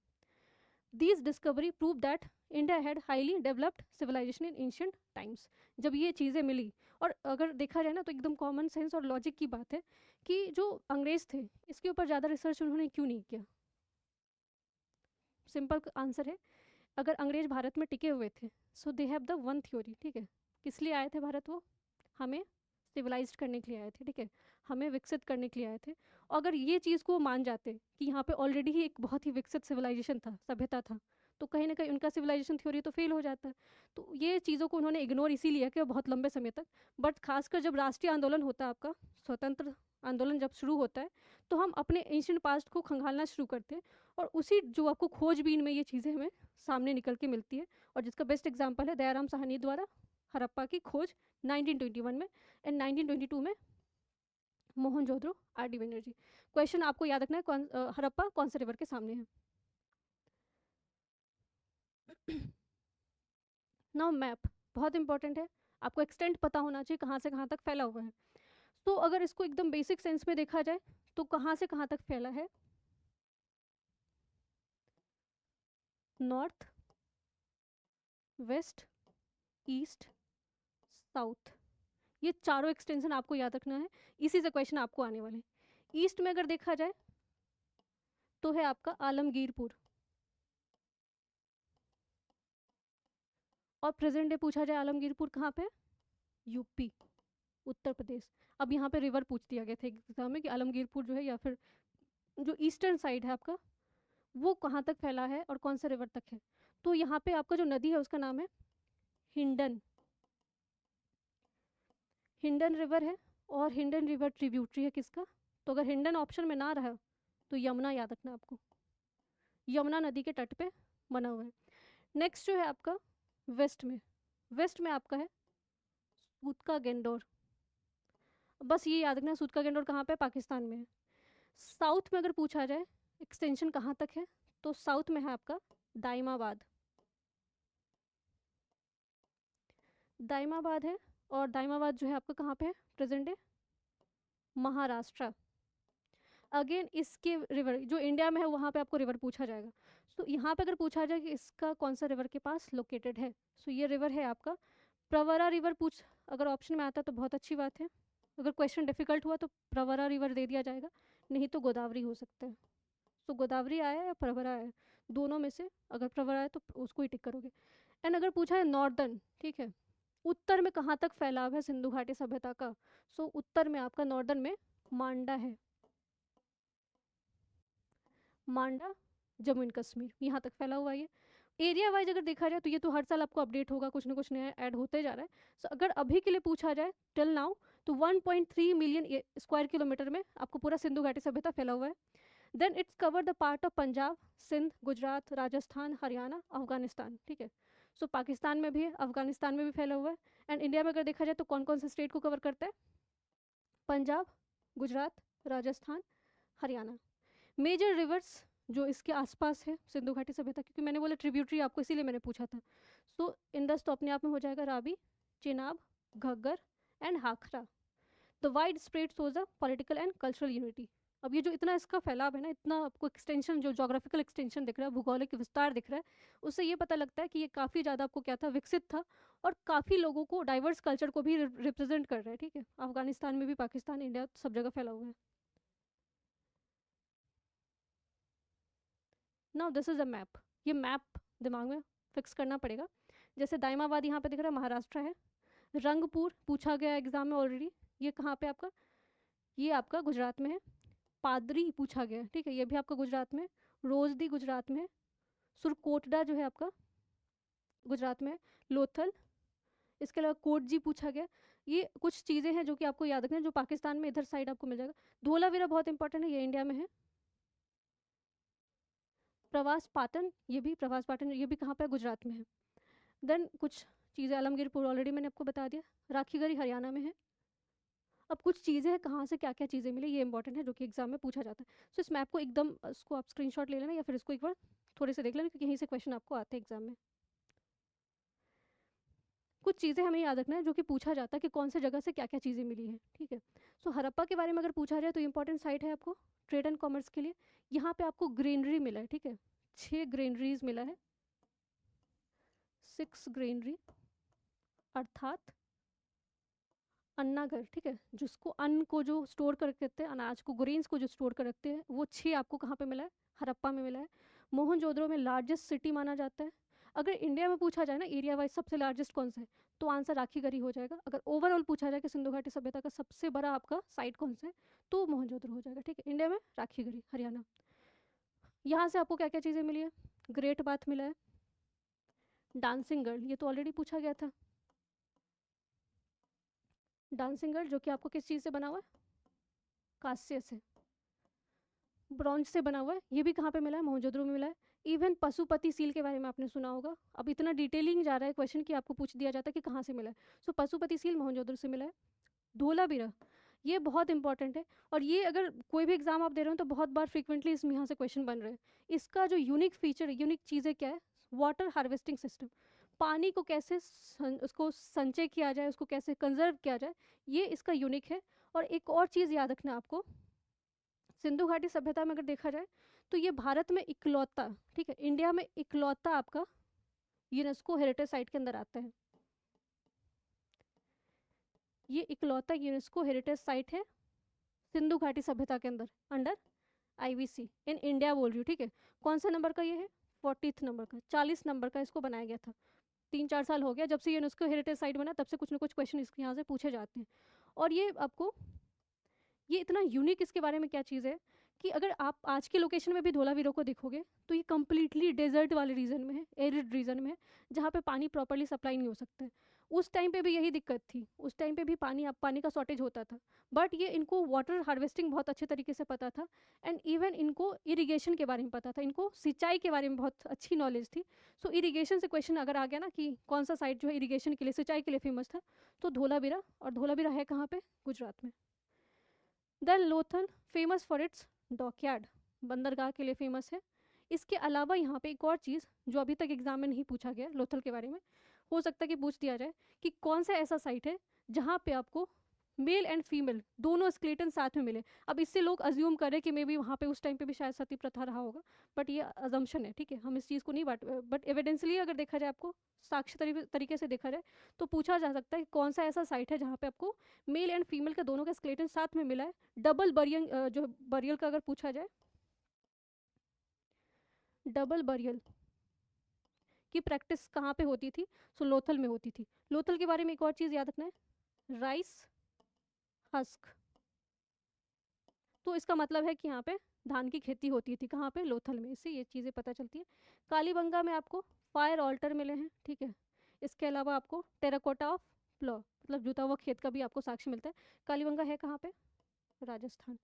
These discovery prove that India had highly developed civilization in ancient times। जब ये चीज़ें मिली, और अगर देखा जाए ना तो एकदम कॉमन सेंस और लॉजिक की बात है कि जो अंग्रेज थे इसके ऊपर ज़्यादा रिसर्च उन्होंने क्यों नहीं किया। सिंपल आंसर है, अगर अंग्रेज भारत में टिके हुए थे, so they have the one theory, ठीक है, किस लिए आए थे भारत? वो हमें सिविलाइज करने के लिए आए थे, ठीक है, हमें विकसित करने के लिए आए थे। अगर ये चीज़ को मान जाते कि यहाँ पे ऑलरेडी ही एक बहुत ही विकसित सिविलाइजेशन था, सभ्यता था, तो कहीं ना कहीं उनका सिविलाइजेशन थ्योरी तो फेल हो जाता है। तो ये चीज़ों को उन्होंने इग्नोर इसीलिए किया बहुत लंबे समय तक। बट खासकर जब राष्ट्रीय आंदोलन होता है, आपका स्वतंत्र आंदोलन जब शुरू होता है, तो हम अपने एंशियंट पास्ट को खंगालना शुरू करते हैं, और उसी जो आपको खोजबीन में ये चीज़ें हमें सामने निकल के मिलती है। और जिसका बेस्ट एग्जाम्पल है दयाराम साहनी द्वारा हड़प्पा की खोज 1921 में, एंड 1922 में मोहनजोदड़ो आर.डी. बनर्जी। क्वेश्चन आपको याद रखना है, हड़प्पा कौन से रिवर के सामने है। नाउ मैप बहुत इंपॉर्टेंट है, आपको एक्सटेंट पता होना चाहिए कहाँ से कहाँ तक फैला हुआ है। तो अगर इसको एकदम बेसिक सेंस में देखा जाए तो कहाँ से कहाँ तक फैला है? नॉर्थ, वेस्ट, ईस्ट, साउथ, ये चारों एक्सटेंशन आपको याद रखना है, इसी से क्वेश्चन आपको आने वाले। ईस्ट में अगर देखा जाए तो है आपका आलमगीरपुर, और प्रेजेंट डे पूछा जाए आलमगीरपुर कहाँ पे? यूपी, उत्तर प्रदेश। अब यहाँ पे रिवर पूछ दिया गया था एग्जाम में कि आलमगीरपुर जो है या फिर जो ईस्टर्न साइड है आपका वो कहाँ तक फैला है और कौन सा रिवर तक है। तो यहाँ पे आपका जो नदी है उसका नाम है हिंडन, हिंडन रिवर है। और हिंडन रिवर ट्रिब्यूटरी है किसका? तो अगर हिंडन ऑप्शन में ना रहा तो यमुना याद रखना आपको, यमुना नदी के तट पे बना हुआ है। नेक्स्ट जो है आपका वेस्ट में, वेस्ट में आपका है सूतका गेंडोर, बस ये याद रखना सूतका गेंडोर कहाँ पे? पाकिस्तान में है। साउथ में अगर पूछा जाए एक्सटेंशन कहाँ तक है, तो साउथ में है आपका दाइमाबाद, दाइमाबाद है। और दाइमाबाद जो है आपका कहाँ पे है प्रेजेंट डे, महाराष्ट्र। अगेन इसके रिवर जो इंडिया में है वहाँ पे आपको रिवर पूछा जाएगा। सो यहाँ पे अगर पूछा जाए कि इसका कौन सा रिवर के पास लोकेटेड है, सो ये रिवर है आपका प्रवरा रिवर। पूछ अगर ऑप्शन में आता तो बहुत अच्छी बात है, अगर क्वेश्चन डिफिकल्ट हुआ तो प्रवरा रिवर दे दिया जाएगा, नहीं तो गोदावरी हो सकता है। तो गोदावरी आया या प्रवरा आया, दोनों में से अगर प्रवरा है तो उसको ही टिक करोगे। एंड अगर पूछा है नॉर्दर्न, ठीक है, उत्तर में कहाँ तक फैलाव है सिंधु घाटी सभ्यता का, सो उत्तर में आपका नॉर्दर्न में मांडा है, मांडा जम्मू एंड कश्मीर यहाँ तक फैला हुआ है ये। एरिया वाइज अगर देखा जाए तो ये तो हर साल आपको अपडेट होगा, कुछ ना कुछ नया ऐड होते जा रहा है। सो अगर अभी के लिए पूछा जाए टिल नाउ, तो 1.3 मिलियन स्क्वायर किलोमीटर में आपको पूरा सिंधु घाटी सभ्यता फैला हुआ है। Then its cover the part of Punjab, Sindh, Gujarat, Rajasthan, Haryana, Afghanistan, ठीक है। सो पाकिस्तान में भी है, अफगानिस्तान में भी फैला हुआ है। एंड इंडिया में अगर देखा जाए तो कौन कौन से स्टेट को कवर करता है, पंजाब, गुजरात, राजस्थान, हरियाणा। मेजर रिवर्स जो इसके आसपास है सिंधु घाटी सभ्यता, क्योंकि मैंने बोला ट्रिब्यूटरी आपको, इसीलिए मैंने पूछा था। सो इंडस तो अपने आप में हो जाएगा, Ravi, Chenab, Ghaggar and Hakra. The wide spread shows a political and cultural unity. अब ये जो इतना इसका फैलाव है ना, इतना आपको एक्सटेंशन, जो जोग्राफिकल एक्सटेंशन दिख रहा है, भूगोलिक विस्तार दिख रहा है, उससे ये पता लगता है कि ये काफ़ी ज़्यादा आपको क्या था, विकसित था, और काफ़ी लोगों को, डाइवर्स कल्चर को भी रिप्रेजेंट कर रहा है, ठीक है। अफगानिस्तान में भी, पाकिस्तान, इंडिया, सब जगह फैला हुआ है। Now this is a map, ये मैप दिमाग में फिक्स करना पड़ेगा। जैसे दाइमाबाद यहाँ पे दिख रहा है, महाराष्ट्र है। रंगपुर पूछा गया एग्जाम में ऑलरेडी, ये कहाँ पे आपका, ये आपका गुजरात में है। पादरी पूछा गया है, ठीक है, ये भी आपका गुजरात में। रोजदी गुजरात में है। सुरकोटडा जो है आपका गुजरात में है। लोथल, इसके अलावा कोटजी पूछा गया। ये कुछ चीज़ें हैं जो कि आपको याद रखना है, जो पाकिस्तान में इधर साइड आपको मिल जाएगा। धोलावीरा बहुत इंपॉर्टेंट है, ये इंडिया में है। प्रवास पाटन, ये भी प्रवास पाटन, ये भी कहाँ पे है, गुजरात में है। देन कुछ चीज़ें, आलमगीरपुर ऑलरेडी मैंने आपको बता दिया। राखीगढ़ी हरियाणा में है। अब कुछ चीज़ें हैं, कहाँ से क्या क्या चीज़ें मिली, ये इंपॉर्टेंट है, जो कि एग्जाम में पूछा जाता है। सो इस मैप को एकदम, इसको आप स्क्रीनशॉट ले लेना, या फिर इसको एक बार थोड़े से देख लेना, क्योंकि यहीं से क्वेश्चन आपको आते हैं एग्जाम में। कुछ चीज़ें हमें याद रखना है जो कि पूछा जाता है कि कौन से जगह से क्या क्या चीज़ें मिली हैं, ठीक है। सो हड़प्पा के बारे में अगर पूछा जाए तो इंपॉर्टेंट साइट है आपको ट्रेड एंड कॉमर्स के लिए। यहाँ पे आपको ग्रेनरी मिला है, ठीक है, 6 ग्रेनरीज मिला है, 6 ग्रेनरी, अर्थात अन्नाघर, ठीक है, जिसको अन्न को जो स्टोर कर रखते हैं, अनाज को, ग्रेन्स को जो स्टोर कर रखते हैं, वो 6 आपको कहाँ पे मिला है, हड़प्पा में मिला है। मोहनजोदड़ो में लार्जेस्ट सिटी माना जाता है। अगर इंडिया में पूछा जाए ना एरिया वाइज सबसे लार्जेस्ट कौन सा है, तो आंसर राखीगढ़ी हो जाएगा। अगर ओवरऑल पूछा जाए कि सिंधु घाटी सभ्यता का सबसे बड़ा आपका साइट कौन सा है, तो मोहनजोदड़ो हो जाएगा, ठीक है। इंडिया में राखीगढ़ी, हरियाणा। यहाँ से आपको क्या क्या चीज़ें मिली है, ग्रेट बाथ मिला है। डांसिंग गर्ल, ये तो ऑलरेडी पूछा गया था। डांसिंग गर्ल जो कि आपको किस चीज़ से बना हुआ है, कांस्य से, ब्रॉन्ज से बना हुआ है। ये भी कहाँ पे मिला है, मोहनजोदड़ो में मिला है। इवन पशुपति सील के बारे में आपने सुना होगा। अब इतना डिटेलिंग जा रहा है क्वेश्चन कि आपको पूछ दिया जाता है कि कहाँ से मिला है। सो पशुपति सील मोहनजोदड़ो से मिला है। धोलावीरा, ये बहुत इंपॉर्टेंट है, और ये अगर कोई भी एग्जाम आप दे रहे हो तो बहुत बार फ्रिक्वेंटली इसमें यहाँ से क्वेश्चन बन रहे हैं। इसका जो यूनिक फीचर, यूनिक चीज़ें क्या है, वाटर हार्वेस्टिंग सिस्टम, पानी को कैसे उसको संचय किया जाए, उसको कैसे कंजर्व किया जाए, ये इसका यूनिक है। और एक और चीज़ याद रखना आपको, सिंधु घाटी सभ्यता में अगर देखा जाए तो ये भारत में इकलौता, ठीक है, इंडिया में इकलौता आपका यूनेस्को हेरिटेज साइट के अंदर आता है। ये इकलौता यूनेस्को हेरिटेज साइट है सिंधु घाटी सभ्यता के अंदर, अंडर आईवीसी इन इंडिया बोल रही हूँ, ठीक है। कौन सा नंबर का ये है, 40th नंबर का, 40 नंबर का इसको बनाया गया था। 3-4 साल हो गया जब से यूनेस्को हेरिटेज साइट बना, तब से कुछ ना कुछ क्वेश्चन इसके यहाँ से पूछे जाते हैं। और ये आपको, ये इतना यूनिक इसके बारे में क्या चीज़ है कि अगर आप आज के लोकेशन में भी धोलावीरा को देखोगे तो ये कम्प्लीटली डेजर्ट वाले रीजन में है, एरिड रीजन में है, जहाँ पे पानी प्रॉपरली सप्लाई नहीं हो सकता है। उस टाइम पे भी यही दिक्कत थी, उस टाइम पे भी पानी का शॉर्टेज होता था। बट ये इनको वाटर हार्वेस्टिंग बहुत अच्छे तरीके से पता था, एंड इवन इनको इरिगेशन के बारे में पता था, इनको सिंचाई के बारे में बहुत अच्छी नॉलेज थी। सो इरिगेशन से क्वेश्चन अगर आ गया ना कि कौन सा साइट जो है इरिगेशन के लिए, सिंचाई के लिए फेमस था, तो धोलावीरा। और धोलावीरा है कहाँ पे, गुजरात में। Then Lothal, famous for its dockyard, बंदरगाह के लिए फेमस है। इसके अलावा यहाँ पे एक और चीज़ जो अभी तक एग्जाम में नहीं पूछा गया लोथल के बारे में, हो सकता है कि पूछ दिया जाए कि कौन सा ऐसा साइट है जहाँ पे आपको मेल एंड फीमेल दोनों स्केलेटन साथ में मिले। अब इससे लोग अज्यूम करें कि मे बी वहाँ पे उस टाइम पे भी शायद सती प्रथा रहा होगा, बट ये अजम्पशन है, ठीक है, हम इस चीज़ को नहीं बट एविडेंसली अगर देखा जाए, आपको साक्ष्य तरीके से देखा जाए तो पूछा जा सकता है कि कौन सा ऐसा साइट है जहाँ पे आपको मेल एंड फीमेल का दोनों का स्केलेटन साथ में मिला है। डबल बरियल जो बरियल का अगर पूछा जाए, डबल बरियल की प्रैक्टिस कहाँ पे होती थी? सो लोथल में होती थी। लोथल के बारे में एक और चीज़ याद रखना है, राइस हस्क, तो इसका मतलब है कि यहाँ पे धान की खेती होती थी, कहाँ पे? लोथल में। इससे ये चीज़ें पता चलती है। कालीबंगा में आपको फायर ऑल्टर मिले हैं, ठीक है। इसके अलावा आपको टेराकोटा ऑफ प्लॉ मतलब जुता हुआ खेत का भी आपको साक्ष्य मिलता है। कालीबंगा है कहाँ पे? राजस्थान।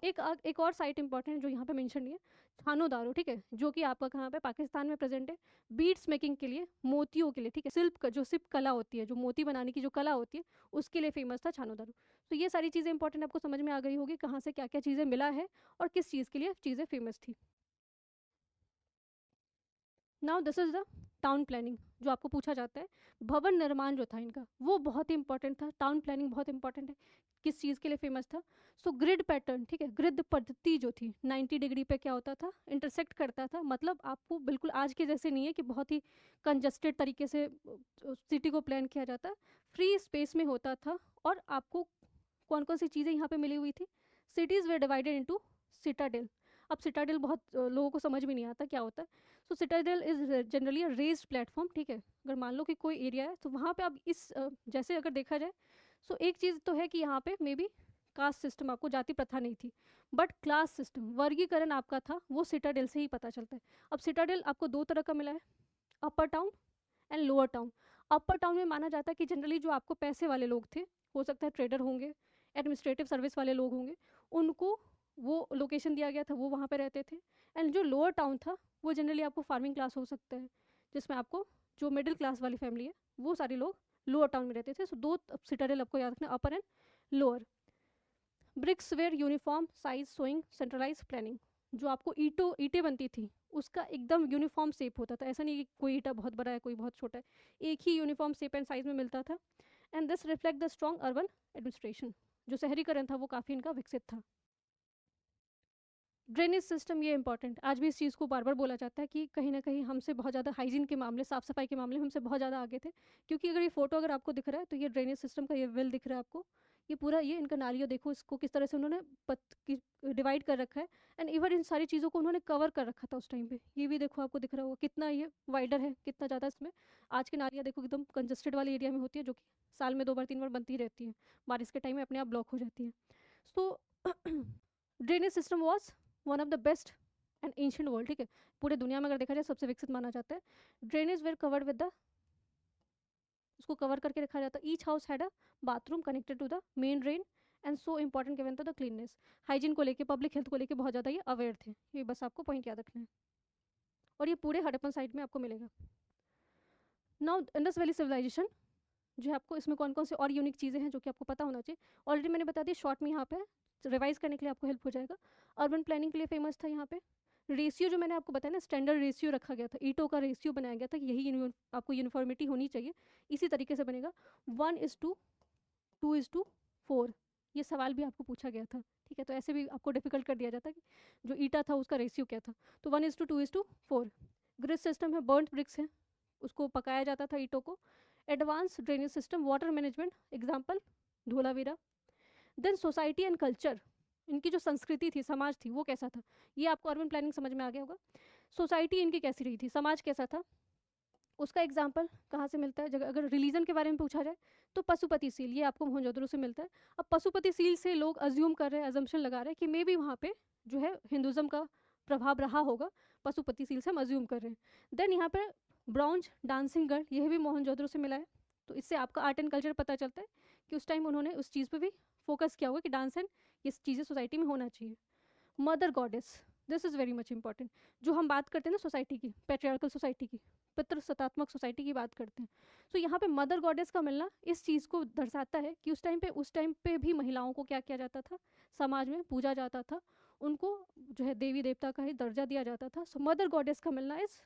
एक और साइट इंपॉर्टेंट जो यहाँ पे मेंशन नहीं है, छानो दारो, ठीक है, जो कि आपका कहाँ पे? पाकिस्तान में प्रेजेंट है। बीड्स मेकिंग के लिए, मोतियों के लिए, ठीक है, शिल्प कला होती है, जो मोती बनाने की जो कला होती है, उसके लिए फेमस था छानो दारो। तो ये सारी चीज़ें इंपॉर्टेंट आपको समझ में आ गई होगी, कहाँ से क्या क्या चीज़ें मिला है और किस चीज़ के लिए चीज़ें फेमस थी। Now this is the town planning जो आपको पूछा जाता है। भवन निर्माण जो था इनका वो बहुत ही इंपॉर्टेंट था। टाउन प्लानिंग बहुत इंपॉर्टेंट है, किस चीज़ के लिए फेमस था? सो ग्रिड पैटर्न, ठीक है, ग्रिड पद्धति जो थी 90 डिग्री पे क्या होता था? इंटरसेक्ट करता था। मतलब आपको बिल्कुल आज के जैसे नहीं है कि बहुत ही कंजस्टेड तरीके से सिटी को प्लान किया जाता, फ्री स्पेस में होता था। और आपको कौन कौन सी चीज़ें यहाँ पे मिली हुई थी? सिटीज़ वे डिवाइडेड इनटू सिटाडेल। अब सिटाडेल बहुत लोगों को समझ में नहीं आता क्या होता है। So citadel is generally a raised platform, ठीक है। अगर मान लो कि कोई एरिया है तो वहाँ पे आप इस जैसे अगर देखा जाए, सो एक चीज़ तो है कि यहाँ पे मे बी कास्ट सिस्टम, आपको जाति प्रथा नहीं थी, बट क्लास सिस्टम, वर्गीकरण आपका था, वो सिटाडेल से ही पता चलता है। अब सिटाडेल आपको दो तरह का मिला है, upper town and lower town. Upper town में माना जाता है कि जनरली जो आपको पैसे वाले लोग थे, हो सकता है ट्रेडर होंगे, एडमिनिस्ट्रेटिव सर्विस वाले लोग होंगे, उनको वो लोकेशन दिया गया था, वो वहाँ पे रहते थे। एंड जो लोअर टाउन था वो जनरली आपको फार्मिंग क्लास हो सकता है, जिसमें आपको जो मिडिल क्लास वाली फैमिली है वो सारे लोग लोअर टाउन में रहते थे। सो दो सिटाडेल आपको याद रखना, upper and lower. Bricks were uniform size showing centralise planning, जो आपको ईंटें बनती थी उसका एकदम यूनिफॉर्म शेप होता था। ऐसा नहीं कि कोई ईंटा बहुत बड़ा है कोई बहुत छोटा है, एक ही यूनिफॉर्म शेप एंड साइज में मिलता था। And this reflect the strong urban administration, जो शहरीकरण था वो काफ़ी इनका विकसित था। ड्रेनेज सिस्टम, ये इंपॉर्टेंट, आज भी इस चीज़ को बार बार बोला जाता है कि कहीं ना कहीं हमसे बहुत ज़्यादा हाइजीन के मामले, साफ़ सफाई के मामले हमसे बहुत ज़्यादा आगे थे। क्योंकि अगर ये फोटो अगर आपको दिख रहा है तो ये ड्रेनेज सिस्टम का ये वेल दिख रहा है आपको, ये पूरा ये इनका नालिया देखो, इसको किस तरह से उन्होंने डिवाइड कर रखा है। एंड इवन इन सारी चीज़ों को उन्होंने कवर कर रखा था उस टाइम पे। ये भी देखो आपको दिख रहा होगा कितना ये वाइडर है, कितना ज़्यादा इसमें। आज के नालियाँ देखो एकदम कंजस्टेड वाले एरिया में होती है, जो कि साल में 2 बार 3 बार बनती रहती है, बारिश के टाइम में अपने आप ब्लॉक हो जाती है। So drainage system was one of the best and ancient world, ठीक है, पूरे दुनिया में अगर देखा जाए सबसे विकसित माना जाता है। Drainage were covered with the, उसको कवर करके रखा जाता है। Each house had a bathroom connected to the main drain and so important given to the cleanliness. Hygiene को लेके, पब्लिक हेल्थ को लेके बहुत ज़्यादा ये अवेयर थे। ये बस आपको पॉइंट याद रखना है और ये पूरे हड़प्पन साइट में आपको मिलेगा। नाउ इंडस वैली सिविलाइजेशन जो है, आपको इसमें कौन कौन से और यूनिक चीज़ें हैं जो कि आपको पता होना चाहिए, ऑलरेडी मैंने बता दिया शॉर्ट में, यहाँ पे रिवाइज करने के लिए आपको हेल्प हो जाएगा। अर्बन प्लानिंग के लिए फेमस था यहाँ पे। रेशियो जो मैंने आपको बताया ना, स्टैंडर्ड रेशियो रखा गया था, ईंटों का रेशियो बनाया गया था कि यही आपको यूनिफॉर्मिटी होनी चाहिए, इसी तरीके से बनेगा। 1:2:4, ये सवाल भी आपको पूछा गया था, ठीक है, तो ऐसे भी आपको डिफिकल्ट कर दिया जाता कि जो ईटा था उसका रेशियो क्या था। तो 1:2:4। ग्रिड सिस्टम है, बर्न्ट ब्रिक्स है, उसको पकाया जाता था ईंटों को। Advance drainage system, water management, example Dholavira. Then society and culture, इनकी जो संस्कृति थी, समाज थी, वो कैसा था, ये आपको अर्बन प्लानिंग समझ में आ गया होगा। सोसाइटी इनकी कैसी रही थी, समाज कैसा था, उसका एग्जाम्पल कहाँ से मिलता है? जगह अगर रिलीजन के बारे में पूछा जाए तो पशुपति सील, ये आपको मोहनजोदड़ो से मिलता है। अब पशुपति सील से लोग अज्यूम कर रहे हैं, अजम्पशन लगा रहे हैं कि मे बी वहाँ पे जो है हिंदुज़म का प्रभाव रहा होगा, पशुपति सील से हम अज्यूम कर रहे हैं। देन यहाँ पे ब्रॉन्ज डांसिंग गर्ल, यह भी मोहनजोदड़ो से मिला है। तो इससे आपका आर्ट एंड कल्चर पता चलता है कि उस टाइम उन्होंने उस चीज़ पे भी फोकस किया होगा कि डांस एंड ये चीज़ें सोसाइटी में होना चाहिए। Mother goddess, this is very much important, जो हम बात करते हैं ना सोसाइटी की, पैट्रियार्कल सोसाइटी की, पितृसत्तात्मक सोसाइटी की बात करते हैं। सो यहाँ पे मदर गॉडेस का मिलना इस चीज़ को दर्शाता है कि उस टाइम पे भी महिलाओं को क्या किया जाता था, समाज में पूजा जाता था, उनको जो है देवी देवता का ही दर्जा दिया जाता था। सो मदर गॉडेस का मिलना इस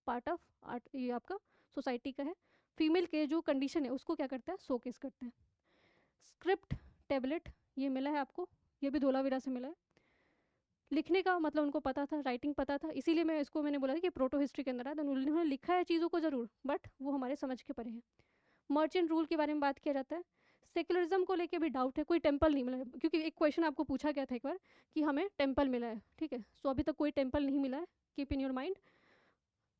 पार्ट ऑफ आर्ट, ये आपका सोसाइटी का है। फीमेल के जो कंडीशन है उसको क्या करता है, शोकेस करते हैं। स्क्रिप्ट टेबलेट ये मिला है आपको, ये भी धोलावीरा से मिला है। लिखने का मतलब उनको पता था, राइटिंग पता था, इसीलिए मैंने बोला था कि प्रोटो हिस्ट्री के अंदर है, तो उन्होंने लिखा है चीज़ों को ज़रूर, बट वो हमारे समझ के परे है। मर्चेंट रूल के बारे में बात किया जाता है। सेकुलरिज्म को लेके भी डाउट है, कोई टेम्पल नहीं मिला है, क्योंकि एक क्वेश्चन आपको पूछा गया था एक बार कि हमें टेम्पल मिला है, ठीक है। सो अभी तक कोई टेम्पल नहीं मिला है, keep in your mind.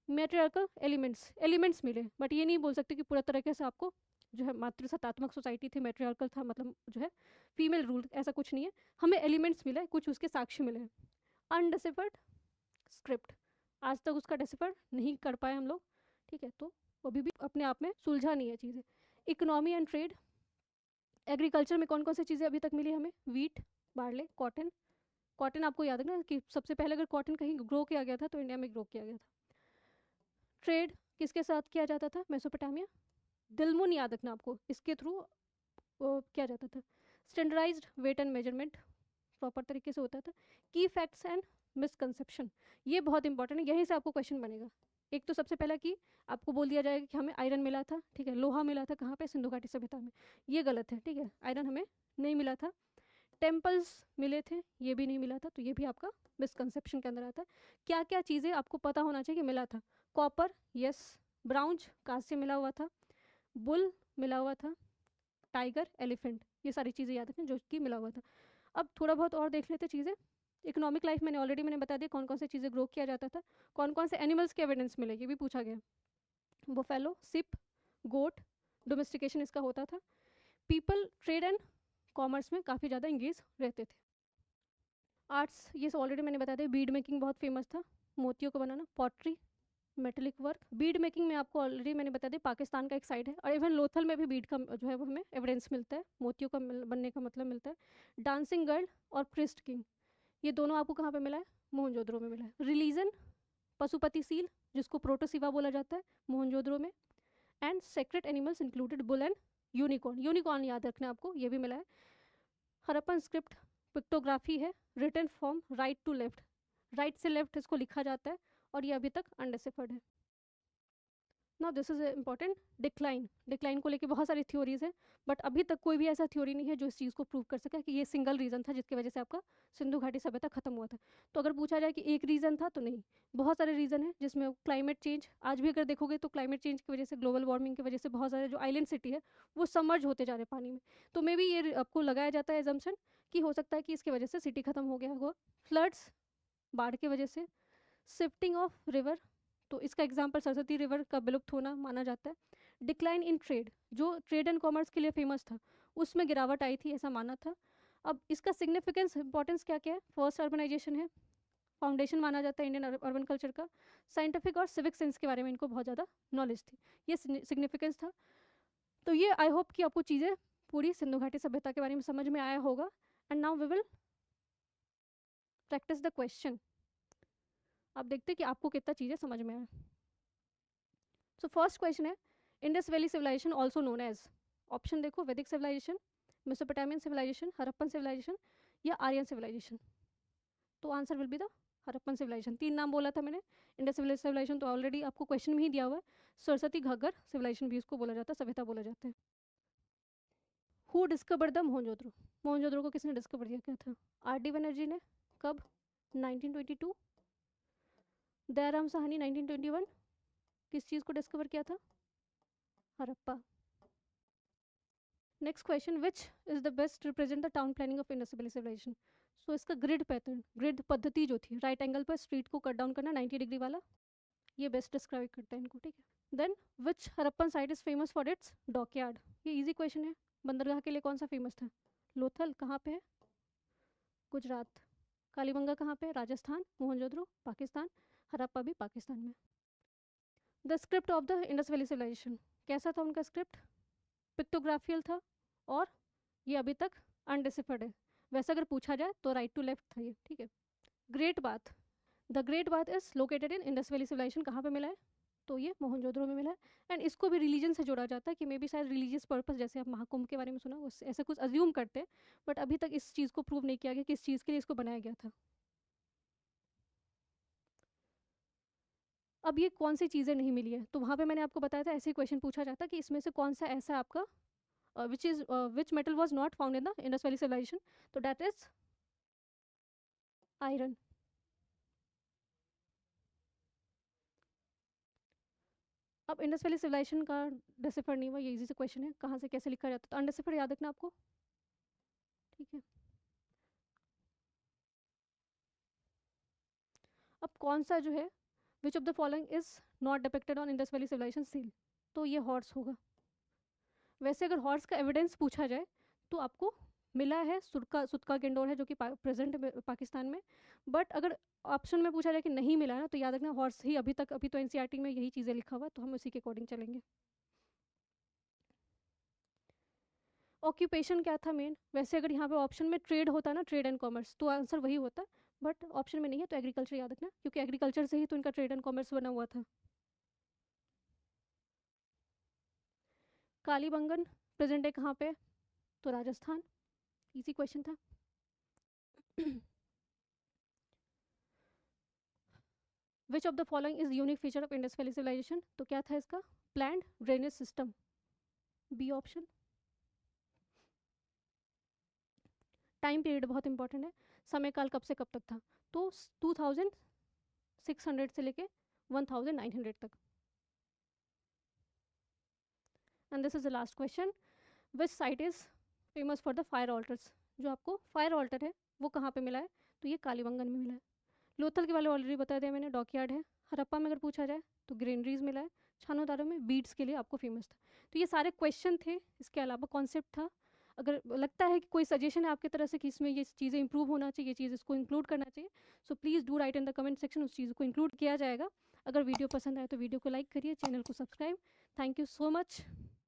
Matriarchal elements मिले, बट ये नहीं बोल सकते कि पूरा तरीके से आपको जो है मातृसत्तात्मक सोसाइटी थी, मैट्रियार्कल था, मतलब जो है फीमेल रूल, ऐसा कुछ नहीं है। हमें एलिमेंट्स मिले, कुछ उसके साक्ष्य मिले। अनडिसिफर्ड स्क्रिप्ट, आज तक उसका डिसिफर नहीं कर पाए हम लोग, ठीक है, तो अभी भी अपने आप में सुलझा नहीं है चीज़ें। इकोनॉमी एंड ट्रेड, एग्रीकल्चर में कौन कौन सी चीज़ें अभी तक मिली हमें, वीट, बार्ले, कॉटन। कॉटन आपको याद है ना कि सबसे पहले अगर कॉटन कहीं ग्रो किया गया था तो इंडिया में ग्रो किया गया था। ट्रेड किसके साथ किया जाता था, मेसोपोटामिया। दिलमुन याद रखना आपको, इसके थ्रू किया जाता था। Standardised weight and measurement proper तरीके से होता था। की फैक्ट्स एंड मिसकंसेप्शन, ये बहुत इंपॉर्टेंट है, यहीं से आपको क्वेश्चन बनेगा। एक तो सबसे पहला कि आपको बोल दिया जाएगा कि हमें आयरन मिला था, ठीक है, लोहा मिला था कहाँ पे, सिंधु घाटी सभ्यता में, ये गलत है, ठीक है, आयरन हमें नहीं मिला था। टेम्पल्स मिले थे, ये भी नहीं मिला था, तो ये भी आपका मिसकंसेप्शन के अंदर आता है। क्या क्या चीज़ें आपको पता होना चाहिए कि मिला था, कॉपर यस, ब्राउंज कांस्य मिला हुआ था, बुल मिला हुआ था, टाइगर एलिफेंट, ये सारी चीज़ें याद रखें जो कि मिला हुआ था। अब थोड़ा बहुत और देख लेते चीज़ें। इकोनॉमिक लाइफ मैंने बता दिया कौन कौन से चीज़ें ग्रो किया जाता था, कौन कौन से एनिमल्स के एविडेंस मिले, ये भी पूछा गया। बुफेलो, सिप, गोट, डोमेस्टिकेशन इसका होता था। पीपल ट्रेड एंड कॉमर्स में काफ़ी ज़्यादा इंगेज रहते थे। आर्ट्स, ये ऑलरेडी मैंने बता दिया, बीड मेकिंग बहुत फेमस था, मोतियों को बनाना, pottery, metallic work. Bead making में आपको ऑलरेडी मैंने बता दिया पाकिस्तान का एक साइड है, और इवन लोथल में भी बीड का जो है वो हमें एविडेंस मिलता है, मोतियों का बनने का मतलब मिलता है। डांसिंग गर्ल और प्रिस्ट किंग, ये दोनों आपको कहाँ पे मिला है, मोहनजोदड़ो में मिला है। रिलीजन, पशुपति सील जिसको प्रोटोसिवा बोला जाता है, मोहनजोदड़ो में। And sacred animals included bull and unicorn, unicorn याद रखना आपको, ये भी मिला है। हरप्पन स्क्रिप्ट पिक्टोग्राफी है, written form right to left, right से लेफ्ट इसको लिखा जाता है, और ये अभी तक अनडिसिफर्ड है। Now this is important, decline को लेके बहुत सारी थ्योरीज है, बट अभी तक कोई भी ऐसा थ्योरी नहीं है जो इस चीज़ को प्रूव कर सका कि ये सिंगल रीज़न था जिसकी वजह से आपका सिंधु घाटी सभ्यता खत्म हुआ था। तो अगर पूछा जाए कि एक रीज़न था, तो नहीं, बहुत सारे रीज़न है, जिसमें क्लाइमेट चेंज, आज भी अगर देखोगे तो क्लाइमेट चेंज की वजह से, ग्लोबल वार्मिंग की वजह से बहुत सारे जो आइलैंड सिटी है वो सबमर्ज होते जा रहे पानी में, तो मे भी ये आपको लगाया जाता है एजम्पशन कि हो सकता है कि इसकी वजह से सिटी खत्म हो गया होगा। फ्लड्स, बाढ़ की वजह से। शिफ्टिंग ऑफ रिवर, तो इसका एग्जाम्पल सरस्वती रिवर का विलुप्त होना माना जाता है। डिक्लाइन इन ट्रेड, जो ट्रेड एंड कॉमर्स के लिए फेमस था उसमें गिरावट आई थी ऐसा माना था। अब इसका सिग्निफिकेंस इंपॉर्टेंस क्या क्या है, फर्स्ट अर्बनाइजेशन है, फाउंडेशन माना जाता है इंडियन अर्बन कल्चर का। साइंटिफिक और सिविक सेंस के बारे में इनको बहुत ज़्यादा नॉलेज थी, ये सिग्निफिकेंस था। तो ये आई होप कि आपको चीज़ें पूरी सिंधु घाटी सभ्यता के बारे में समझ में आया होगा। And now we will practice the question. अब देखते हैं कि आपको कितना चीज़ें समझ में आए। सो फर्स्ट क्वेश्चन है, Indus valley civilization also known as, option देखो, Vedic civilization, Mesopotamian civilization, Harappan civilization या आर्यन सिविलाइजेशन। तो answer will be the Harappan civilization. 3 नाम बोला था मैंने, इंडस वैली सिविलाइजेशन तो ऑलरेडी आपको क्वेश्चन में ही दिया हुआ है, सरस्वती घग्गर सिविलाइजेशन भी उसको बोला जाता है, सभ्यता बोला जाता है। Who discover the Mohenjodaro, Mohenjodaro को किसने डिस्कवर किया था, आर डी बनर्जी ने, कब, 1922। दयाराम साहनी 1921, किस चीज़ को डिस्कवर किया था, Harappa. Next question, which is the best represent the town planning of Indus valley civilisation. So इसका ग्रिड पैटर्न, ग्रिड पद्धति जो थी, राइट एंगल पर स्ट्रीट को कट डाउन करना 90 डिग्री वाला, ये बेस्ट डिस्क्राइब करता है इनको, ठीक है। Then which Harappan site is famous for its dockyard, ये इजी क्वेश्चन है, बंदरगाह के लिए कौन सा फेमस था, लोथल कहाँ पे है, गुजरात। कालीबंगा कहाँ पे, राजस्थान। मोहनजोदड़ो पाकिस्तान, हरप्पा भी पाकिस्तान में। The script of the Indus valley civilization, कैसा था उनका स्क्रिप्ट, पिक्टोग्राफियल था, और ये अभी तक अनडिसिफर्ड है, वैसे अगर पूछा जाए तो राइट टू लेफ्ट था ये, ठीक है। Great bath, the great bath is located in Indus valley civilization, कहाँ पे मिला है, तो ये मोहनजोदड़ो में मिला है। एंड इसको भी रिलीजन से जोड़ा जाता है कि मे बी शायद रिलीजियस पर्पस, जैसे आप महाकुंभ के बारे में सुना, उस ऐसा कुछ अज्यूम करते हैं, बट अभी तक इस चीज़ को प्रूव नहीं किया गया कि इस चीज़ के लिए इसको बनाया गया था। अब ये कौन सी चीज़ें नहीं मिली है, तो वहाँ पे मैंने आपको बताया था ऐसे ही क्वेश्चन पूछा जाता कि इसमें से कौन सा ऐसा आपका which metal was not found in the Indus valley civilization, तो डैट इज आयरन। अब इंडस वैली सिविलाइजेशन का डिसिफर नहीं हुआ, ये इजी से क्वेश्चन है, कहाँ से कैसे लिखा जाता है, तो अनडिसिफर याद रखना आपको, ठीक है। अब कौन सा जो है, which of the following is not depicted on Indus valley civilization seal, तो ये हॉर्स होगा। वैसे अगर हॉर्स का एविडेंस पूछा जाए तो आपको मिला है सुतका गेंडोर है, जो कि प्रेजेंट पाकिस्तान में, बट अगर ऑप्शन में पूछा जाए कि नहीं मिला है ना, तो याद रखना हॉर्स ही अभी तक, अभी तो एनसीईआरटी में यही चीज़ें लिखा हुआ है, तो हम उसी के अकॉर्डिंग चलेंगे। ऑक्यूपेशन क्या था मेन, वैसे अगर यहाँ पे ऑप्शन में ट्रेड होता ना, ट्रेड एंड कॉमर्स, तो आंसर वही होता, बट ऑप्शन में नहीं है, तो एग्रीकल्चर याद रखना, क्योंकि एग्रीकल्चर से ही तो इनका ट्रेड एंड कॉमर्स बना हुआ था। कालीबंगन प्रेजेंट है कहाँ पे, तो राजस्थान, इजी क्वेश्चन था। Which of the following is unique feature of Indus valley civilization, तो क्या था इसका, planned drainage system, B option. Time period बहुत इंपॉर्टेंट है, समय काल कब से कब तक था, तो 2600 से लेके 1900 तक। And this is the last question, which site is famous for the fire alters, जो आपको फायर ऑल्टर है वो कहाँ पे मिला है, तो ये कालीबंगन में मिला है। लोथल के वाले ऑलरेडी बता दिया मैंने, डॉकयार्ड है। हरप्पा में अगर पूछा जाए तो ग्रेनरीज मिला है। छानोदारो में बीड्स के लिए आपको फेमस था। तो ये सारे क्वेश्चन थे, इसके अलावा कॉन्सेप्ट था। अगर लगता है कि कोई सजेशन है आपकी तरफ से कि इसमें ये चीज़ें इंप्रूव होना चाहिए, ये चीज़ इसको इंक्लूड करना चाहिए, so please do right in the comment section, उस चीज़ को इंक्लूड किया जाएगा। अगर वीडियो पसंद आए तो वीडियो को लाइक करिए, चैनल को subscribe. Thank you so much.